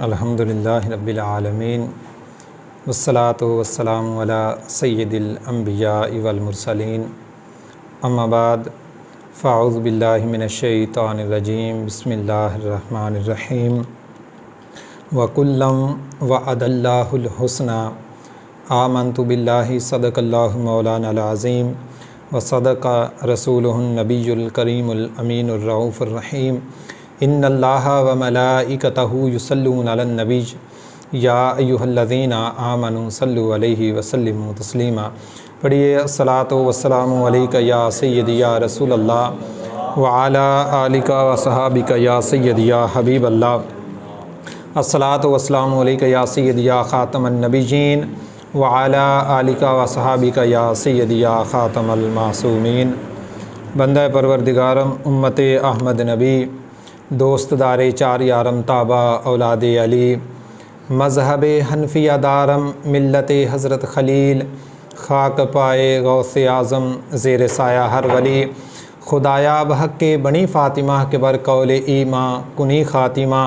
अल्हम्दुलिल्लाहि रब्बिल आलमीन वस्सलातु वस्सलामु अला सय्यिदिल अंबियाइ वल मुरसलीन अम्मा बाद फ़अऊज़ु बिल्लाहि मिनश शैतानिर रजीम बिस्मिल्लाहिर रहमानिर रहीम व कुल्लम वअदल्लाहुल हुस्ना आमन्तु बिल्लाहि सदक़ल्लाहु मौलानाल अज़ीम व सदक़ा रसूलुहुन नबियुल करीमुल अमीनुर रऊफ़ुर रहीम इन्नल्लाहा व मलाइकतहु युसल्लूना अलन नबी या अय्युहल्लज़ीना आमनु सल्लु अलैहि व सल्लिमु तस्लीमा। पढ़िए अस्सलातु वस्सलामु अलैका या सय्यदी या रसूलल्लाह व अला आलिका व सहाबिका या सय्यदी या हबीबल्लाह। अस्सलातु वस्सलामु अलैका या सय्यदी या ख़ातमन नबिय्यीन व अला आलिका व सहाबिका या सय्यदी या ख़ातमल मासूमीन। बंदा परवरदिगारम उम्मते अहमद नबी दोस्तदारे चार यारम ताबा औलादे अली मज़हब हनफिया दारम मिल्लत हज़रत खलील खाक पाए गौसे आज़म ज़ेर साया हर वली खुदाया बहक के बनी फ़ातिमा के बर कौल ईमा कुनी ख़ातिमा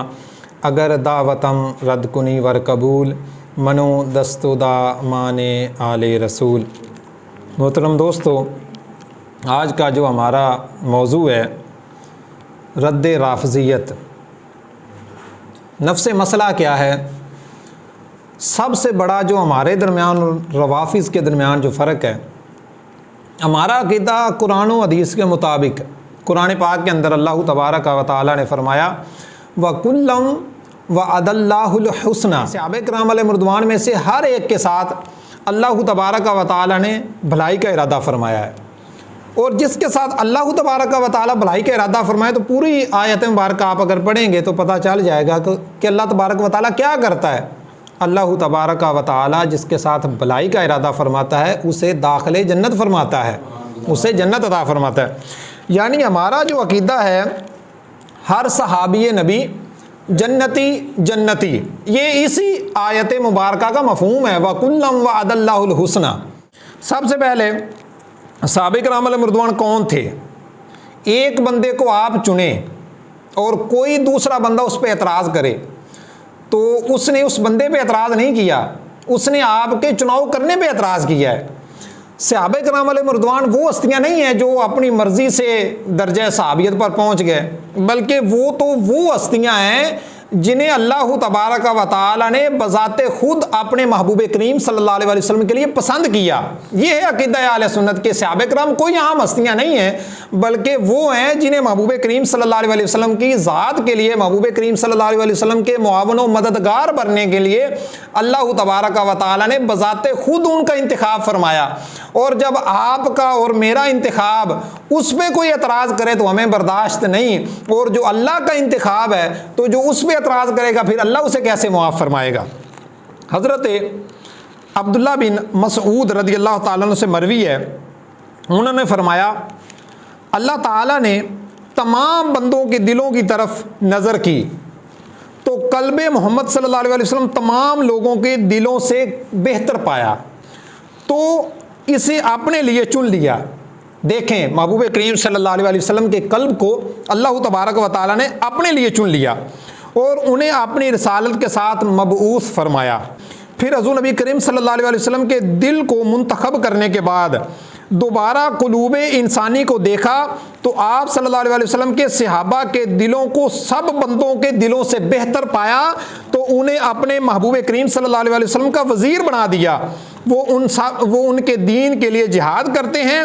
अगर दावतम रद कुनी वर कबूल मनो दस्तुदा माने आले रसूल। मोहतरम दोस्तों, आज का जो हमारा मौजू है रद्द राफ़ज़ियत। नफ्स मसला क्या है? सबसे बड़ा जो हमारे दरमियान रवाफ़िज़ के दरमियान जो फ़र्क है, हमारा अक़ीदा कुरान व हदीस के मुताबिक, कुरान पाक के अंदर अल्लाह तबारक व तआला ने फ़रमाया व कुल्लम व अदल्लाहुल हुस्ना। सहाबा किराम अलैहिर्रिज़वान में से हर एक के साथ अल्लाह तबारक व तआला ने भलाई का इरादा फ़रमाया है, और जिसके साथ अल्लाह तबारक व तआला भलाई का इरादा फरमाए तो पूरी आयत मुबारक आप अगर पढ़ेंगे तो पता चल जाएगा कि अल्लाह तबारक व तआला क्या करता है। अल्लाह तबारक व तआला जिसके साथ भलाई का इरादा फरमाता है उसे दाखिले जन्नत फरमाता है, उसे जन्नत अता फरमाता है। यानी हमारा जो अक़ीदा है हर सहाबी नबी जन्नती जन्नती, ये इसी आयत मुबारक का मफ़हूम है व कुल्लम व अदल्लाहुल हुस्ना। सबसे पहले सहाबा किराम अलैहिर्रिज़वान कौन थे? एक बंदे को आप चुने और कोई दूसरा बंदा उस पर एतराज़ करे तो उसने उस बंदे पे एतराज़ नहीं किया, उसने आपके चुनाव करने पे एतराज़ किया है। सहाबा किराम अलैहिर्रिज़वान वो हस्तियाँ नहीं हैं जो अपनी मर्ज़ी से दर्जे सहाबियत पर पहुँच गए, बल्कि वो हस्तियाँ हैं जिन्हें अल्लाह तबारक व तआला ने बज़ाते खुद अपने महबूब करीम सल्लल्लाहु अलैहि वसल्लम के लिए पसंद किया। ये है अक़ीदा अहले सुन्नत के। सहाबा किराम कोई आम हस्तियाँ नहीं हैं, बल्कि वो हैं जिन्हें महबूब करीम सल्लल्लाहु अलैहि वसल्लम की ज़ात के लिए, महबूब करीम सल्लल्लाहु अलैहि वसल्लम के मुआवन व मददगार बनने के लिए अल्लाह तबारक व तआला ने बज़ाते खुद उनका इंतखाब फरमाया। और जब आपका और मेरा इंतखाब उस पर कोई एतराज़ करे तो हमें बर्दाश्त नहीं, और जो अल्लाह का इंतखाब है तो जो उस पर एतराज़ करेगा फिर अल्लाह उसे कैसे मुआफ़ फरमाएगा। हज़रत अब्दुल्ला बिन मसऊद रज़ी अल्लाह ताला अन्हु से मरवी है, उन्होंने फरमाया अल्लाह ताला ने तमाम बंदों के दिलों की तरफ नज़र की तो कल्बे मोहम्मद सल्लल्लाहु अलैहि वसल्लम तमाम लोगों के दिलों से बेहतर पाया तो इसे अपने लिए चुन लिया। देखें, महबूब करीम सल्लल्लाहु अलैहि वसल्लम के कल्ब को अल्लाह तबारक व तआला ने अपने लिए चुन लिया और उन्हें अपनी रिसालत के साथ मबऊस फरमाया। फिर हज़ूर नबी करीम सल्लल्लाहु अलैहि वसल्लम के दिल को मुंतखब करने के बाद दोबारा कुलूब इंसानी को देखा तो आप सल्लल्लाहु अलैहि वसल्लम के सहाबा के दिलों को सब बंदों के दिलों से बेहतर पाया तो उन्हें अपने महबूब करीम सल्लल्लाहु अलैहि वसल्लम का वज़ीर बना दिया। वो उनके दीन के लिए जिहाद करते हैं।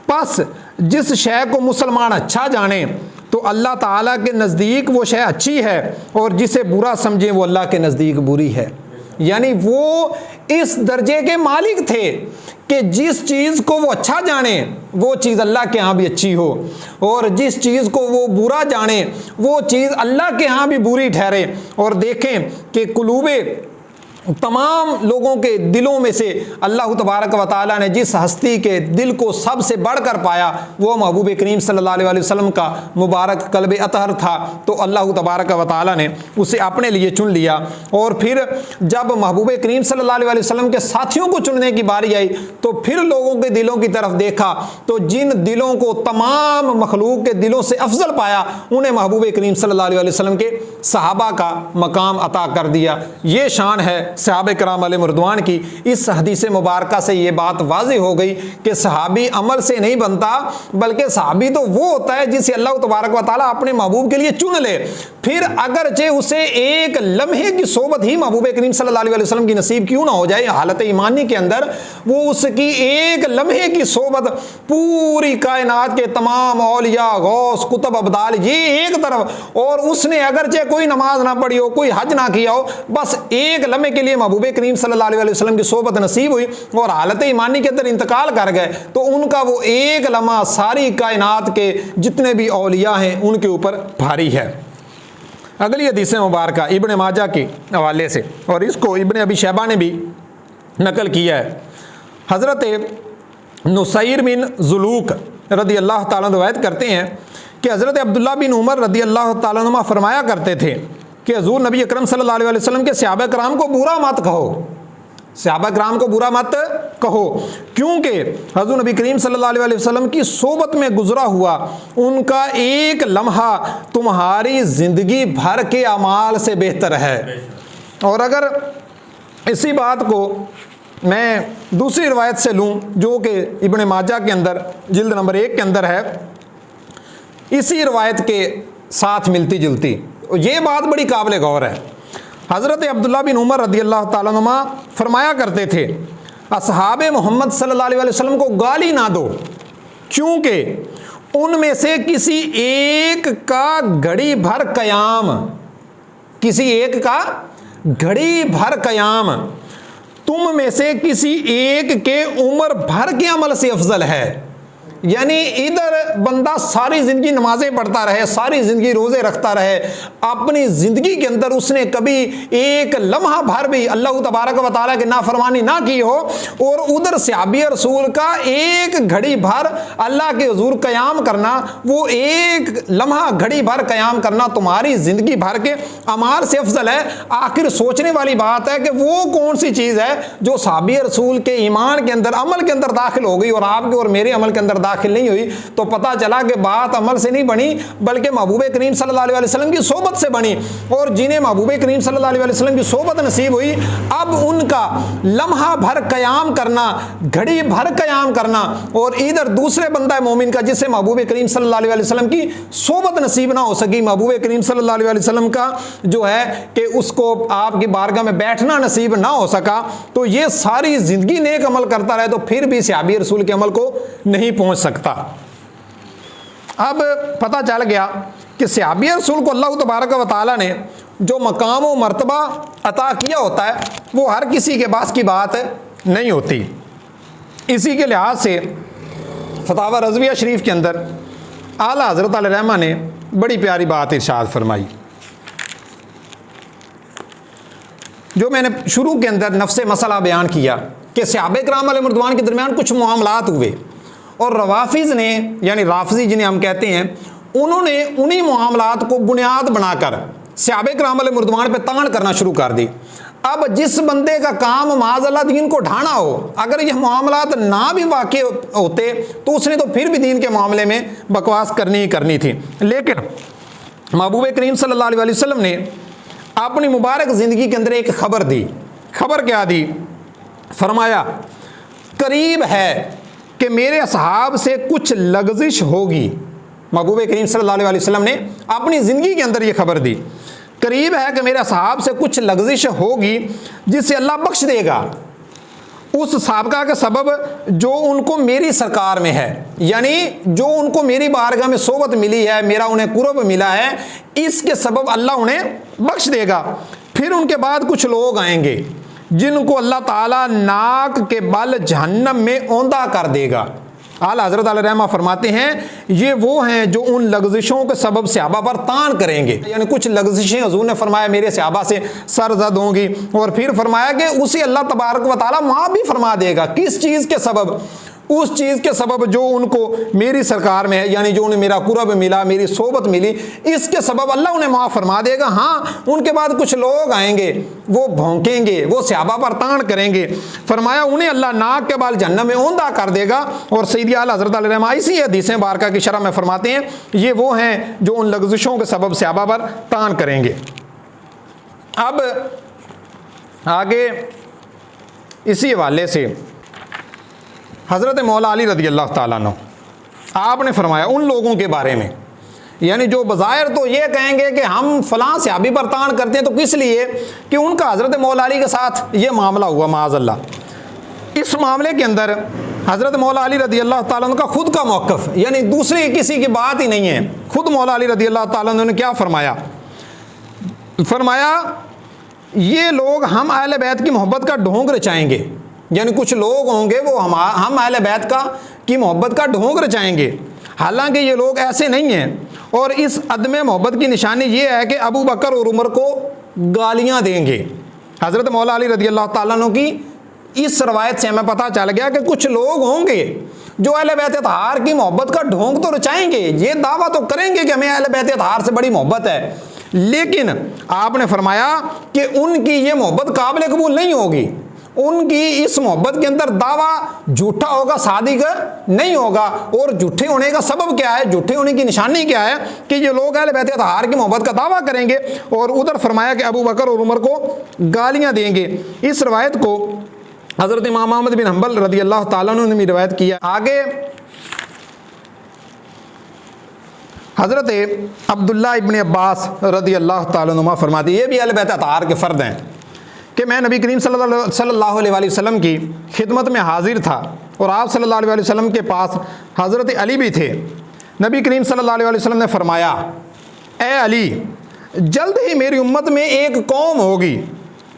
बस जिस शय को मुसलमान अच्छा जाने तो अल्लाह ताला के नज़दीक वो शय अच्छी है, और जिसे बुरा समझे वो अल्लाह के नज़दीक बुरी है। यानी वो इस दर्जे के मालिक थे कि जिस चीज़ को वो अच्छा जाने वो चीज़ अल्लाह के यहाँ भी अच्छी हो, और जिस चीज़ को वो बुरा जाने वो चीज़ अल्लाह के यहाँ भी बुरी ठहरे। और देखें कि कुलूबे तमाम लोगों के दिलों में से अल्लाह तबारक व तआला ने जिस हस्ती के दिल को सबसे बढ़कर पाया वो महबूब करीम सल्लल्लाहु अलैहि वसल्लम का मुबारक कल्ब अतहर था। तो अल्लाह तबारक व तआला ने उसे अपने लिए चुन लिया। और फिर जब महबूब करीम सल्लल्लाहु अलैहि वसल्लम के साथियों को चुनने की बारी आई तो फिर लोगों के दिलों की तरफ देखा तो जिन दिलों को तमाम मखलूक के दिलों से अफजल पाया उन्हें महबूब करीम सल्लल्लाहु अलैहि वसल्लम के सहाबा का मकाम अता कर दिया। ये शान है सहाबे कराम अलैहिम रिदवान की। इस हदीस मुबारका से ये बात वाज़ेह हो गई कि सहाबी अमल से नहीं बनता बल्कि सहाबी तो वो होता है जिसे अल्लाह तबारक व तआला अपने महबूब के लिए चुन ले। फिर अगरचे उसे एक लम्हे की सोबत ही महबूब करीम सल्लल्लाहु अलैहि वसल्लम की नसीब क्यों ना हो जाए हालत ईमानी के अंदर, वो उसकी एक लम्हे की सोबत पूरी कायनात के तमाम औलिया गौस कुतुब अब्दाल ये एक तरफ, और उसने अगरचे कोई नमाज ना पढ़ी हो कोई हज ना किया हो, बस एक लम्हे के लिए महबूब करीम सल्लल्लाहु अलैहि वसल्लम की सोबत नसीब हुई और हालत ईमानी के अंदर इंतकाल कर गए तो उनका वो एक लम्हा सारी कायनात के जितने भी औलिया हैं उनके ऊपर भारी है। अगली हदीस मुबारका इब्न माजा के हवाले से, और इसको इब्न अबी शैबा ने भी नकल किया है। हज़रत नुसैर बिन ज़ुलूक रदी अल्लाह ताला रवायत करते हैं कि हज़रत अब्दुल्ला बिन उमर रदी अल्लाह ताला अन्हुमा फरमाया करते थे कि हज़ूर नबी अकरम सल्लल्लाहु अलैहि वसल्लम के सहाबा कराम को बुरा मत कहो, सहाबा कराम को बुरा मत कहो, क्योंकि हज़ूर नबी करीम सल्लल्लाहु अलैहि वसल्लम की सोबत में गुजरा हुआ उनका एक लम्हा तुम्हारी ज़िंदगी भर के अमाल से बेहतर है। और अगर इसी बात को मैं दूसरी रवायत से लूँ जो कि इब्न माजा के अंदर जिल्द नंबर 1 के अंदर है, इसी रवायत के साथ मिलती जुलती, ये बात बड़ी काबिल गौर है। हज़रत अब्दुल्ला बिन उमर रदी अल्लाह ताला अन्हुमा फरमाया करते थे असहाबे मोहम्मद सल्लल्लाहु अलैहि वसल्लम को गाली ना दो, क्योंकि उनमें से किसी एक का घड़ी भर कयाम, किसी एक का घड़ी भर कयाम तुम में से किसी एक के उम्र भर के अमल से अफजल है। यानी इधर बंदा सारी ज़िंदगी नमाजें पढ़ता रहे, सारी ज़िंदगी रोज़े रखता रहे, अपनी ज़िंदगी के अंदर उसने कभी एक लम्हा भर भी अल्लाह तबारक व तआला की नाफरमानी ना की हो, और उधर सहाबी रसूल का एक घड़ी भर अल्लाह के हुजूर क़याम करना, वो एक लम्हा घड़ी भर क़याम करना तुम्हारी ज़िंदगी भर के अमाल से अफजल है। आखिर सोचने वाली बात है कि वो कौन सी चीज़ है जो सहाबी रसूल के ईमान के अंदर अमल के अंदर दाखिल हो गई और आपके और मेरे अमल के अंदर दाखिल नहीं हुई। तो पता चला कि बात अमल से नहीं बनी बल्कि महबूब करीम सल्लल्लाहु अलैहि वसल्लम की सोबत से बनी, और जिन्हें महबूब करीम सल्लल्लाहु अलैहि वसल्लम की सोबत नसीब हुई अब उनका लम्हा भर कयाम करना, घड़ी भर कयाम करना, और इधर दूसरे बंदा मोमिन का जिससे महबूब करीम सल्लल्लाहु अलैहि वसल्लम की सोबत नसीब ना हो सकी, महबूब करीम सल्लल्लाहु अलैहि वसल्लम का जो है कि उसको आपकी बारगाह में बैठना नसीब ना हो सका, तो ये सारी ज़िंदगी नेक अमल करता रहे तो फिर भी सहाबी रसूल के अमल को नहीं पहुँच सकता। अब पता चल गया कि सहाबी रसूल को अल्लाह तबारक व तआला ने जो मकाम व मर्तबा अता किया होता है वो हर किसी के पास की बात नहीं होती। इसी के लिहाज से फतावा रज़विया शरीफ के अंदर आला हज़रत अलैहिर्रहमा ने बड़ी प्यारी बात इरशाद फरमाई, जो मैंने शुरू के अंदर नफ्से मसला बयान किया कि सहाबे कराम अलैहिम रिदवान के दरमियान कुछ मामलात हुए और रवाफिज़ ने यानी राफजी जिन्हें हम कहते हैं उन्होंने उन्हीं मामलात को बुनियाद बनाकर सहाबे कराम अलैहिम रिदवान पे तान करना शुरू कर दी। अब जिस बंदे का काम माज़अल्लाह दीन को ढाना हो, अगर यह मामलात ना भी वाक़ई होते तो उसने तो फिर भी दीन के मामले में बकवास करनी ही करनी थी। लेकिन महबूब करीम सल्लल्लाहु अलैहि वसल्लम ने अपनी मुबारक ज़िंदगी के अंदर एक ख़बर दी। ख़बर क्या दी? फरमाया करीब है कि मेरे असहाब से कुछ लग़ज़िश होगी। महबूब करीम सल्लल्लाहु अलैहि वसल्लम ने अपनी ज़िंदगी के अंदर ये खबर दी, करीब है कि मेरे असहाब से कुछ लग़ज़िश होगी जिससे अल्लाह बख्श देगा उस साबका का सबब जो उनको मेरी सरकार में है, यानी जो उनको मेरी बारगाह में सोबत मिली है, मेरा उन्हें कुर्ब मिला है, इसके सबब अल्लाह उन्हें बख्श देगा। फिर उनके बाद कुछ लोग आएंगे जिनको अल्लाह ताला नाक के बल जहन्नम में औंधा कर देगा। आला हज़रत अलैहिर्रहमा फरमाते हैं ये वो हैं जो उन लग़ज़िशों के सबब सहाबा पर तान करेंगे, यानी कुछ लग़ज़िशें हुज़ूर ने फरमाया मेरे सहाबा से सरज़द होंगी, और फिर फरमाया कि उसी अल्लाह तबारक व तआला माफ़ भी फरमा देगा। किस चीज़ के सबब? उस चीज़ के सबब जो उनको मेरी सरकार में है, यानी जो उन्हें मेरा कुरब मिला, मेरी सोबत मिली, इसके सबब अल्लाह उन्हें माफ़ फरमा देगा। हाँ, उनके बाद कुछ लोग आएंगे, वो भौंकेंगे, वो सहाबा पर तान करेंगे। फरमाया उन्हें अल्लाह नाक के बाल जहन्नम में औंधा कर देगा। और सैयदी आला हज़रत अलैहिर्रहमा इसी हदीसें बारका की शरह में फरमाते हैं ये वो हैं जो उन लग़ज़िशों के सबब सहाबा पर तान करेंगे। अब आगे इसी हवाले से हज़रत मौला अली रज़ी अल्लाह ताला अन्हु आपने फरमाया उन लोगों के बारे में, यानी जो बज़ाहिर तो ये कहेंगे कि हम फ़लाँ सहाबी पर तान करते हैं, तो किस लिए कि उनका हज़रत मौला अली के साथ ये मामला हुआ माअज़ल्लाह। इस मामले के अंदर हज़रत मौला अली रज़ी अल्लाह ताला अन्हु का खुद का मौक़िफ़, यानी दूसरी किसी की बात ही नहीं है। खुद मौला अली रज़ी अल्लाह ताला अन्हु ने क्या फरमाया? फरमाया ये लोग हम अहले बैत की मोहब्बत का ढोंग रचाएंगे, यानी कुछ लोग होंगे वो हम अहले बैत की मोहब्बत का ढोंग रचाएंगे, हालांकि ये लोग ऐसे नहीं हैं। और इस अदम मोहब्बत की निशानी ये है कि अबू बकर और उमर को गालियां देंगे। हज़रत मौला अली रज़ी अल्लाह ताला अन्हु की इस रवायत से हमें पता चल गया कि कुछ लोग होंगे जो अहले बैत अतहार की मोहब्बत का ढोंग तो रचाएंगे, ये दावा तो करेंगे कि हमें अहले बैत अतहार से बड़ी मोहब्बत है, लेकिन आपने फरमाया कि उनकी ये मोहब्बत काबिल कबूल नहीं होगी। उनकी इस मोहब्बत के अंदर दावा झूठा होगा, सादिक नहीं होगा। और झूठे होने का सबब क्या है, झूठे होने की निशानी क्या है कि ये लोग अहले बैत अतहार की मोहब्बत का दावा करेंगे और उधर फरमाया कि अबू बकर और उमर को गालियां देंगे। इस रवायत को हज़रत इमाम अहमद बिन हंबल रज़ी अल्लाह ताला अन्हु ने भी रवायत किया। आगे हज़रत अब्दुल्ला इब्न अब्बास रज़ी अल्लाह ताला अन्हुमा फरमाते ये भी अहले बैत अतहार के फ़र्द हैं कि मैं नबी करीम सल्लल्लाहु अलैहि वसल्लम की खिदमत में हाजिर था और आप सल्लल्लाहु अलैहि वसल्लम के पास हज़रत अली भी थे। नबी करीम सल्लल्लाहु अलैहि वसल्लम ने फरमाया ए अली, जल्द ही मेरी उम्मत में एक कौम होगी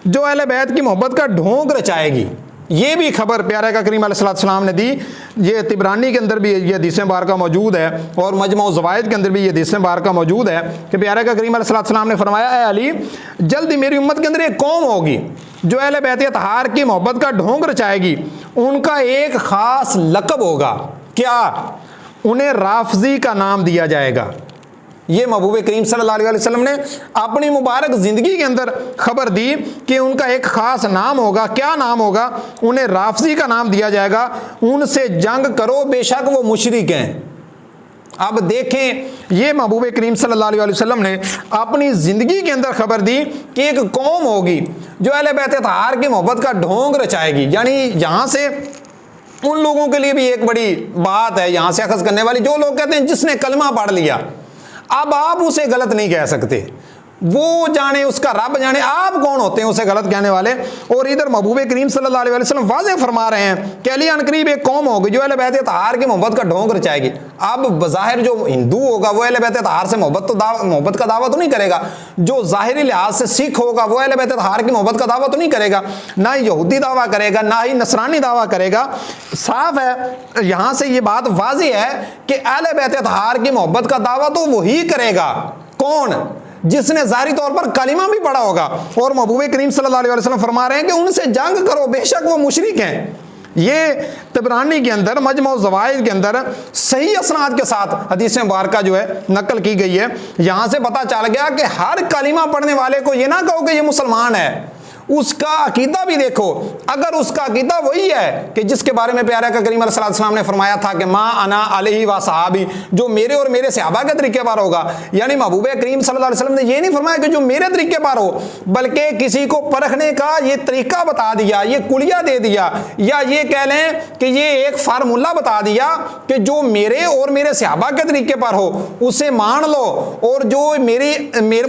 जो अहले बैत की मोहब्बत का ढोंग रचाएगी। ये भी खबर प्यारे का करीम अलैहिस्सलाम ने दी। ये तिबरानी के अंदर भी ये हदीस मुबारका मौजूद है और मजमू ज़वाइद के अंदर भी ये हदीस मुबारका मौजूद है कि प्यारे का करीम अलैहिस्सलाम ने फरमाया ए अली, जल्दी मेरी उम्मत के अंदर एक कौम होगी जो अहले बैत अतहार की मोहब्बत का ढोंग रचाएगी। उनका एक ख़ास लक़ब होगा, क्या? उन्हें राफ़ज़ी का नाम दिया जाएगा। ये महबूब करीम सल्लल्लाहु अलैहि वसल्लम ने अपनी मुबारक ज़िंदगी के अंदर खबर दी कि उनका एक ख़ास नाम होगा। क्या नाम होगा? उन्हें राफ़ज़ी का नाम दिया जाएगा। उनसे जंग करो, बेशक वो मुशरिक हैं। अब देखें, ये महबूब करीम सल्लल्लाहु अलैहि वसल्लम ने अपनी ज़िंदगी के अंदर खबर दी कि एक कौम होगी जो अहले बैत अतहार की मोहब्बत का ढोंग रचाएगी। यानी यहाँ से उन लोगों के लिए भी एक बड़ी बात है यहाँ से अखज़ करने वाली, जो लोग कहते हैं जिसने कलमा पढ़ लिया, अब आप उसे गलत नहीं कह सकते, वो जाने उसका रब जाने, आप कौन होते हैं उसे गलत कहने वाले। और इधर महबूब करीम सल्लल्लाहु अलैहि वसल्लम वाज़ेह फरमा रहे हैं कि अली अनकरीब एक कौम होगी जो अहले बैत अतहार की मोहब्बत का ढोंग रचाएगी। अब बज़ाहिर जो हिंदू होगा वो अहले बैत अतहार से मोहब्बत का दावा तो नहीं करेगा, जो ज़ाहिरी लिहाज से सिख होगा वो अहले बैत अतहार की मोहब्बत का दावा तो नहीं करेगा, ना ही यहूदी दावा करेगा, ना ही नसरानी दावा करेगा। साफ है, यहाँ से ये बात वाज़ेह है कि अहले बैत अतहार की मोहब्बत का दावा तो वही करेगा, कौन? जिसने ज़ाहिरी तौर पर कलिमा भी पढ़ा होगा। और महबूब करीम सल्लल्लाहु अलैहि वसल्लम फरमा रहे हैं कि उनसे जंग करो, बेशक वो मुशरिक हैं। ये तिबरानी के अंदर मजमू ज़वाइद के अंदर सही असनाद के साथ हदीस मुबारका जो है नकल की गई है। यहाँ से पता चल गया कि हर कलिमा पढ़ने वाले को ये ना कहो कि ये मुसलमान है, उसका अकीदा भी देखो। अगर उसका अकीदा वही है कि जिसके बारे में प्यारे का करीम अलैहि सल्लम ने फरमाया था कि माँ अना अलैहि व सहाबी, जो मेरे और मेरे सहाबा के तरीके पर होगा, यानी महबूब करीम सल्लल्लाहु अलैहि वसल्लम ने ये नहीं फरमाया कि जो मेरे तरीके पर हो, बल्कि किसी को परखने का ये तरीका बता दिया, ये कुलिया दे दिया, या ये कह लें कि ये एक फार्मूला बता दिया कि जो मेरे और मेरे सहाबा के तरीके पर हो उसे मान लो, और जो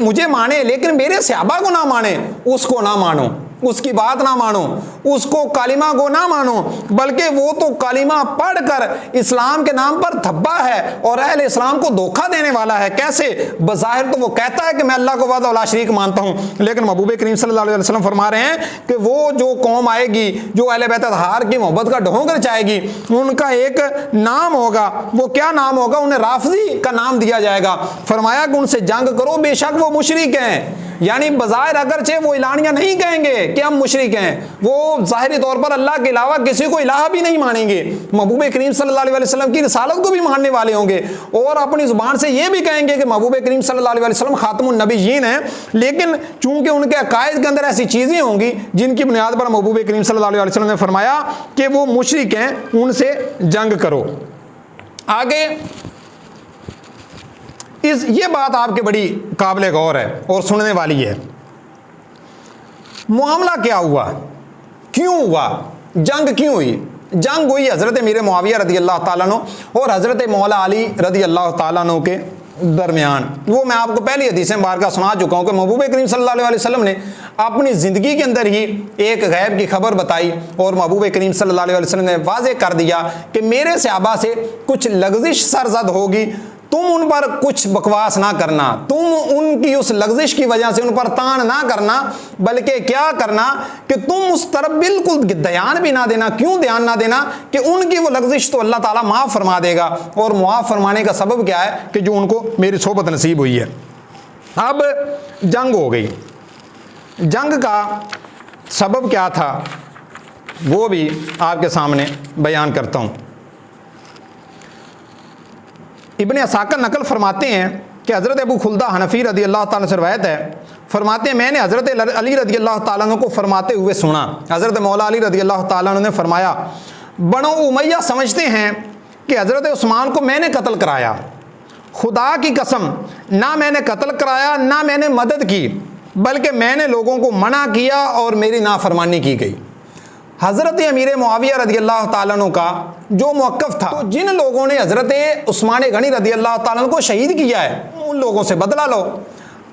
मुझे माने लेकिन मेरे सहाबा को ना माने उसको ना मानो। उसकी बात ना मानो, उसको कालिमा को ना मानो, बल्कि वो तो कालिमा पढ़कर इस्लाम के नाम पर धब्बा है और अहले इस्लाम को धोखा देने वाला है। कैसे? बज़ाहिर तो वो कहता है कि मैं अल्लाह को वहदहू ला शरीक मानता हूं, लेकिन महबूब करीम सल्लल्लाहु अलैहि वसल्लम फरमा रहे हैं कि वो जो कौम आएगी जो अहले बैत अतहार की मोहब्बत का ढोंग रचाएगी, उनका एक नाम होगा। वो क्या नाम होगा? उन्हें राफजी का नाम दिया जाएगा। फरमाया कि उनसे जंग करो, बेशक वो मुशरिक हैं। यानी बज़ाहिर अगरचे वो इलानिया नहीं कहेंगे कि हम मुशरिक हैं, वो ज़ाहिरी तौर पर अल्लाह के अलावा किसी को इलाहा भी नहीं मानेंगे, महबूब करीम सल्लल्लाहु अलैहि वसल्लम की रिसालत को भी मानने वाले होंगे और अपनी ज़ुबान से ये भी कहेंगे कि महबूब करीम सल्लल्लाहु अलैहि वसल्लम खातमुन नबिय्यीन हैं। लेकिन चूंकि उनके अकायद के अंदर ऐसी चीज़ें होंगी जिनकी बुनियाद पर महबूब करीम सल्लल्लाहु अलैहि वसल्लम ने फरमाया कि वो मुशरिक हैं, उनसे जंग करो। आगे ये बात आपके बड़ी काबिल गौर है और सुनने वाली है। मामला क्या हुआ, क्यों हुआ, जंग क्यों हुई? जंग हुई हज़रत अमीर मुआविया रदी अल्लाह ताला अन्हु और हज़रत मौला अली रदी अल्लाह ताला अन्हु के दरमियान। वो मैं आपको पहली हदीस मुबारक सुना चुका हूँ कि महबूब करीम सल्लल्लाहु अलैहि वसल्लम ने अपनी ज़िंदगी के अंदर ही एक गैब की खबर बताई और महबूब करीम सल्लल्लाहु अलैहि वसल्लम ने वाज़े कर दिया कि मेरे सहाबा से कुछ लग़ज़िश सरज़द होगी, तुम उन पर कुछ बकवास ना करना, तुम उनकी उस लग़ज़िश की वजह से उन पर तान ना करना, बल्कि क्या करना कि तुम उस तरफ बिल्कुल ध्यान भी ना देना। क्यों ध्यान ना देना? कि उनकी वो लग़ज़िश तो अल्लाह ताला माफ़ फरमा देगा। और माफ़ फरमाने का सबब क्या है? कि जो उनको मेरी सोबत नसीब हुई है। अब जंग हो गई, जंग का सबब क्या था वो भी आपके सामने बयान करता हूँ। इब्ने असाकिर नकल फरमाते हैं कि हज़रत अबू खुल्दा हनफी रदी अल्लाह ताला से रवायत है, फरमाते हैं मैंने हज़रत अली रदी अल्लाह ताला अन्हु को फरमाते हुए सुना। हज़रत मौला अली रदी अल्लाह ताला अन्हु ने फरमाया, बनो उमैया समझते हैं कि हज़रत उस्मान को मैंने कत्ल कराया। खुदा की कसम, ना मैंने कत्ल कराया ना मैंने मदद की, बल्कि मैंने लोगों को मना किया और मेरी नाफरमानी की गई। हज़रत अमीर मुआविया रदी अल्लाह ताला अन्हु का जो मौक़िफ़ था, तो जिन लोगों ने हज़रत उस्मान गनी रदी अल्लाह ताला अन्हु को शहीद किया है उन लोगों से बदला लो।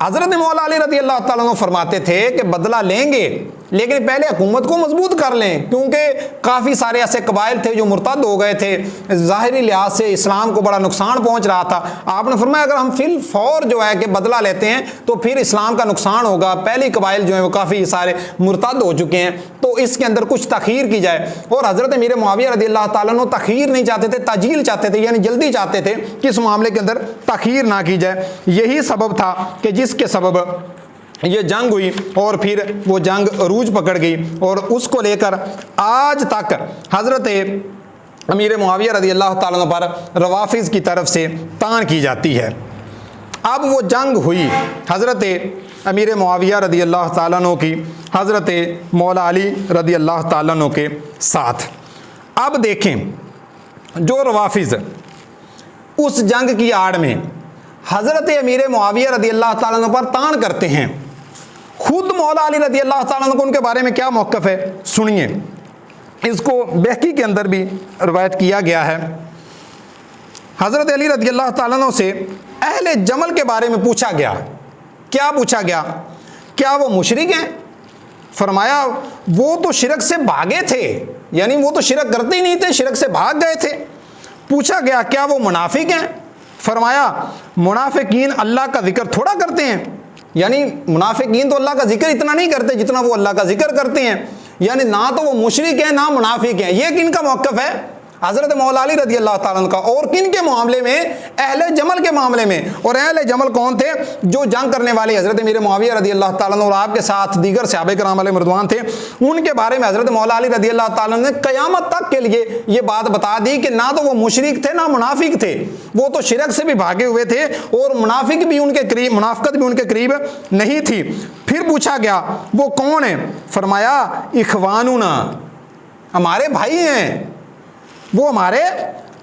हज़रत मौला अली रदी अल्लाह ताला अन्हु फरमाते थे कि बदला लेंगे लेकिन पहले हुकूमत को मजबूत कर लें, क्योंकि काफ़ी सारे ऐसे कबाइल थे जो मुर्तद हो गए थे, ज़ाहिरी लिहाज से इस्लाम को बड़ा नुकसान पहुँच रहा था। आपने फरमाया अगर हम फिल फौर जो है कि बदला लेते हैं तो फिर इस्लाम का नुकसान होगा, पहली कबाइल जो है वो काफ़ी सारे मुर्तद हो चुके हैं, तो इसके अंदर कुछ तखीर की जाए। और हज़रत अमीर मुआविया रदी अल्लाह ताला अन्हु तखीर नहीं चाहते थे, ताजील चाहते थे, यानी जल्दी चाहते थे कि इस मामले के अंदर तखीर ना की जाए। यही सबब था कि जिसके सबब ये जंग हुई और फिर वो जंग अरूज पकड़ गई और उसको लेकर आज तक हज़रत अमीर मुआविया रदी अल्लाह ताला अन्हु पर रवाफिज़ की तरफ से तान की जाती है। अब वो जंग हुई हज़रत अमीर मुआविया रदी अल्लाह ताला अन्हु की हज़रत मौला अली रदी अल्लाह ताला अन्हु के साथ। अब देखें जो रवाफिज़ उस जंग की आड़ में हज़रत अमीर मुआविया रदी अल्लाह ताला अन्हु पर तान करते हैं, खुद मौला अली रदी अल्लाह ताला अन्हु को उनके बारे में क्या मौक़िफ़ है सुनिए। इसको बहकी के अंदर भी रवायत किया गया है। हज़रत अली रदी अल्लाह ताला अन्हु से अहले जमल के बारे में पूछा गया। क्या पूछा गया? क्या वो मुशरिक हैं? फरमाया वो तो शिरक से भागे थे, यानी वो तो शिरक करते ही नहीं थे, शिरक से भाग गए थे। पूछा गया क्या वो मुनाफिक हैं? फरमाया मुनाफिकीन अल्लाह का जिक्र थोड़ा करते हैं, यानी मुनाफिकीन तो अल्लाह का जिक्र इतना नहीं करते जितना वो अल्लाह का जिक्र करते हैं, यानी ना तो वो मुशरिक हैं ना मुनाफिक हैं। ये किन का मौक़िफ़ है? हज़रत मौला अली रदी अल्लाह ताला अन्हु का। और किन के मामले में? अहले जमल के मामले में। और अहले जमल कौन थे? जो जंग करने वाले हज़रत अमीर मुआविया रदी अल्लाह ताला अन्हु और आपके साथ दीगर सहाबा किराम अलैहिम रिज़वान थे, उनके बारे में हज़रत मौला अली रदी अल्लाह ताला अन्हु ने क़यामत तक के लिए ये बात बता दी कि ना तो वो मुशरिक थे ना मुनाफिक थे, वो तो शिरक से भी भागे हुए थे और मुनाफिक भी उनके करीब, मुनाफ़िकत भी उनके करीब नहीं थी। फिर पूछा गया वो कौन है? फरमाया इख़वानुना, हमारे भाई हैं, वो हमारे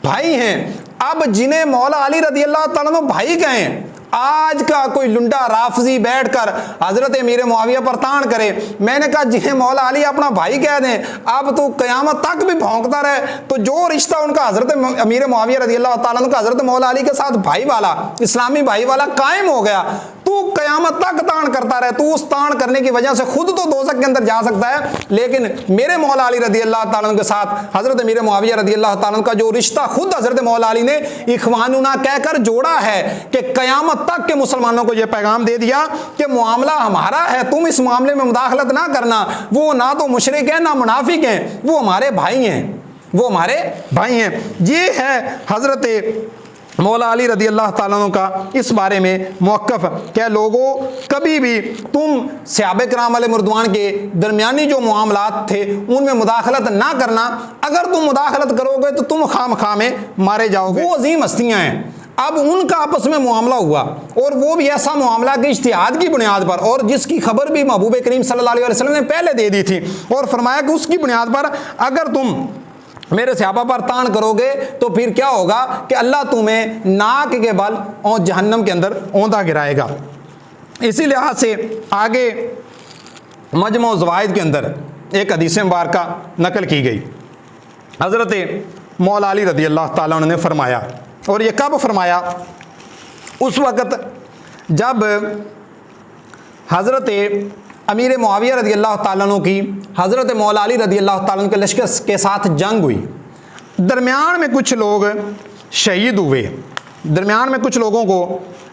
भाई हैं। अब जिन्हें मौला अली रदी अल्लाह ताला अन्हु भाई कहें, आज का कोई लुंडा राफजी बैठकर हज़रत अमीर मुआविया पर तान करे, मैंने कहा जिन्हें मौला अली अपना भाई कह दें, अब तो क़यामत तक भी भौंकता रहे, तो जो रिश्ता उनका हज़रत अमीर मुआविया रदी अल्लाह ताला अन्हु का हज़रत मौला अली के साथ भाई वाला, इस्लामी भाई वाला कायम हो गया, तो तू क़यामत तक तान करता रहे, तू उस तान करने की वजह से खुद तो दोज़ख के अंदर जा सकता है, लेकिन मेरे मौला अली रदी अल्लाह ताला अन्हु के साथ हज़रत मीर मुआविया रदी अल्लाह ताला अन्हु का जो रिश्ता खुद हज़रत मौला अली ने इख़वानुना कहकर जोड़ा है कि क़यामत तक के मुसलमानों को यह पैगाम दे दिया कि मामला हमारा है, तुम इस मामले में मुदाखलत ना करना। वो ना तो मुशरिक है ना मुनाफिक हैं, वो हमारे भाई हैं, वो हमारे भाई हैं। ये है हज़रत मौला अली रदी अल्लाह ताला अन्हु का इस बारे में मौक़िफ़ क्या लोगों, कभी भी तुम सहाबा किराम अलैहिर्रिज़वान के दरमियानी जो मामलात थे उनमें मुदाखलत ना करना। अगर तुम मुदाखलत करोगे तो तुम खाम में मारे जाओगे। वो अजीम हस्तियाँ हैं, अब उनका आपस में मामला हुआ और वो भी ऐसा मामला कि इज्तिहाद की बुनियाद पर, और जिसकी खबर भी महबूब करीम सल्लल्लाहु अलैहि वसल्लम ने पहले दे दी थी और फरमाया कि उसकी बुनियाद पर अगर तुम मेरे सहाबा पर तान करोगे तो फिर क्या होगा कि अल्लाह तुम्हें नाक के बल और जहन्नम के अंदर औंधा गिराएगा। इसी लिहाज से आगे मजमू ज़वाइद के अंदर एक हदीस मुबारका नकल की गई। हज़रत मौला अली रदी अल्लाह ताला अन्हु ने फरमाया, और ये कब फरमाया, उस वक़्त जब हज़रत अमीर मुआविया रदी अल्लाह ताला अन्हु की हज़रत मौला अली रदी अल्लाह ताला अन्हु के लश्कर के साथ जंग हुई। दरमियान में कुछ लोग शहीद हुए, दरमियान में कुछ लोगों को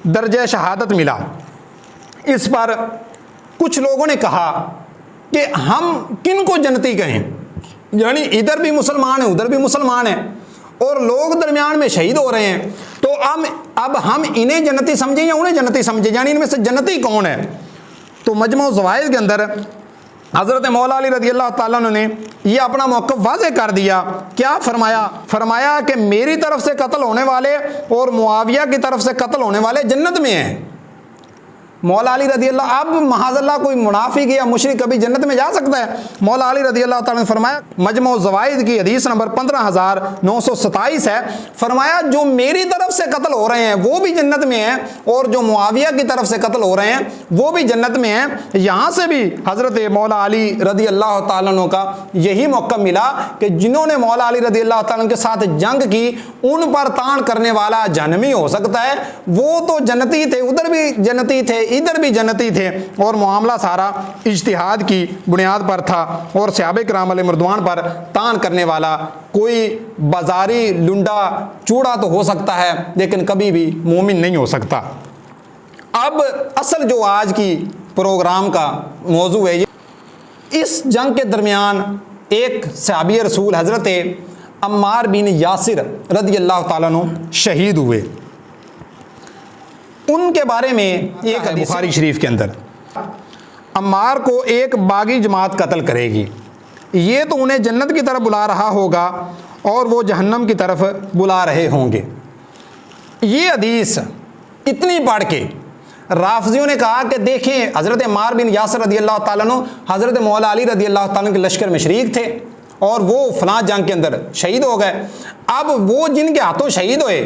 दर्जा शहादत मिला। इस पर कुछ लोगों ने कहा कि हम किन को जन्नती कहें, यानी इधर भी मुसलमान है उधर भी मुसलमान है और लोग दरमियान में शहीद हो रहे हैं, तो अब हम इन्हें जन्नती समझें या उन्हें जन्नती समझें, यानी इनमें से जन्नती कौन है। तो मजमू ज़वाइद के अंदर हज़रत मौला अली रदी अल्लाह ताला अन्हु ने यह अपना मौक़िफ़ वाज़े कर दिया। क्या फरमाया कि मेरी तरफ से कत्ल होने वाले और मुआविया की तरफ से कत्ल होने वाले जन्नत में हैं। मौला अली रदी अल्लाह, अब महाज़ल्लाह कोई मुनाफिक या मुशरिक कभी जन्नत में जा सकता है? मौला अली रदी अल्लाह ताला ने फरमाया, मजमू ज़वाइद की हदीस नंबर 15927 है, फरमाया जो मेरी तरफ से कत्ल हो रहे हैं वो भी जन्नत में हैं और जो मुआविया की तरफ से कत्ल हो रहे हैं वो भी जन्नत में हैं। यहाँ से भी हज़रत मौला अली रदी अल्लाह ताला अन्हु का यही मौक़िफ़ मिला कि जिन्होंने मौला अली रदी अल्लाह ताला अन्हु के साथ जंग की उन पर तान करने वाला जहन्नमी हो सकता है। वो तो जन्नती थे, उधर भी जन्नती थे, इधर भी जन्नती थे, और मामला सारा इज्तिहाद की बुनियाद पर था और सहाबा किराम अलैहिर्रिज़वान पर तान करने वाला कोई बाजारी लुंडा चूड़ा तो हो सकता है लेकिन कभी भी मोमिन नहीं हो सकता। अब असल जो आज की प्रोग्राम का मौजू है, इस जंग के दरमियान एक सहाबी रसूल हज़रत अम्मार बिन यासिर रदी अल्लाह ताला अन्हु शहीद हुए। उनके बारे में एक बुखारी शरीफ के अंदर, अम्मार को एक बागी जमात कत्ल करेगी, ये तो उन्हें जन्नत की तरफ बुला रहा होगा और वो जहन्नम की तरफ बुला रहे होंगे। ये हदीस इतनी पढ़ के राफजियों ने कहा कि देखें हज़रत अम्मार बिन यासिर रदी अल्लाह ताला अन्हु हज़रत मौला अली रदी अल्लाह ताला के लश्कर में शरीक थे और वो फलां जंग के अंदर शहीद हो गए। अब वो जिनके हाथों शहीद हुए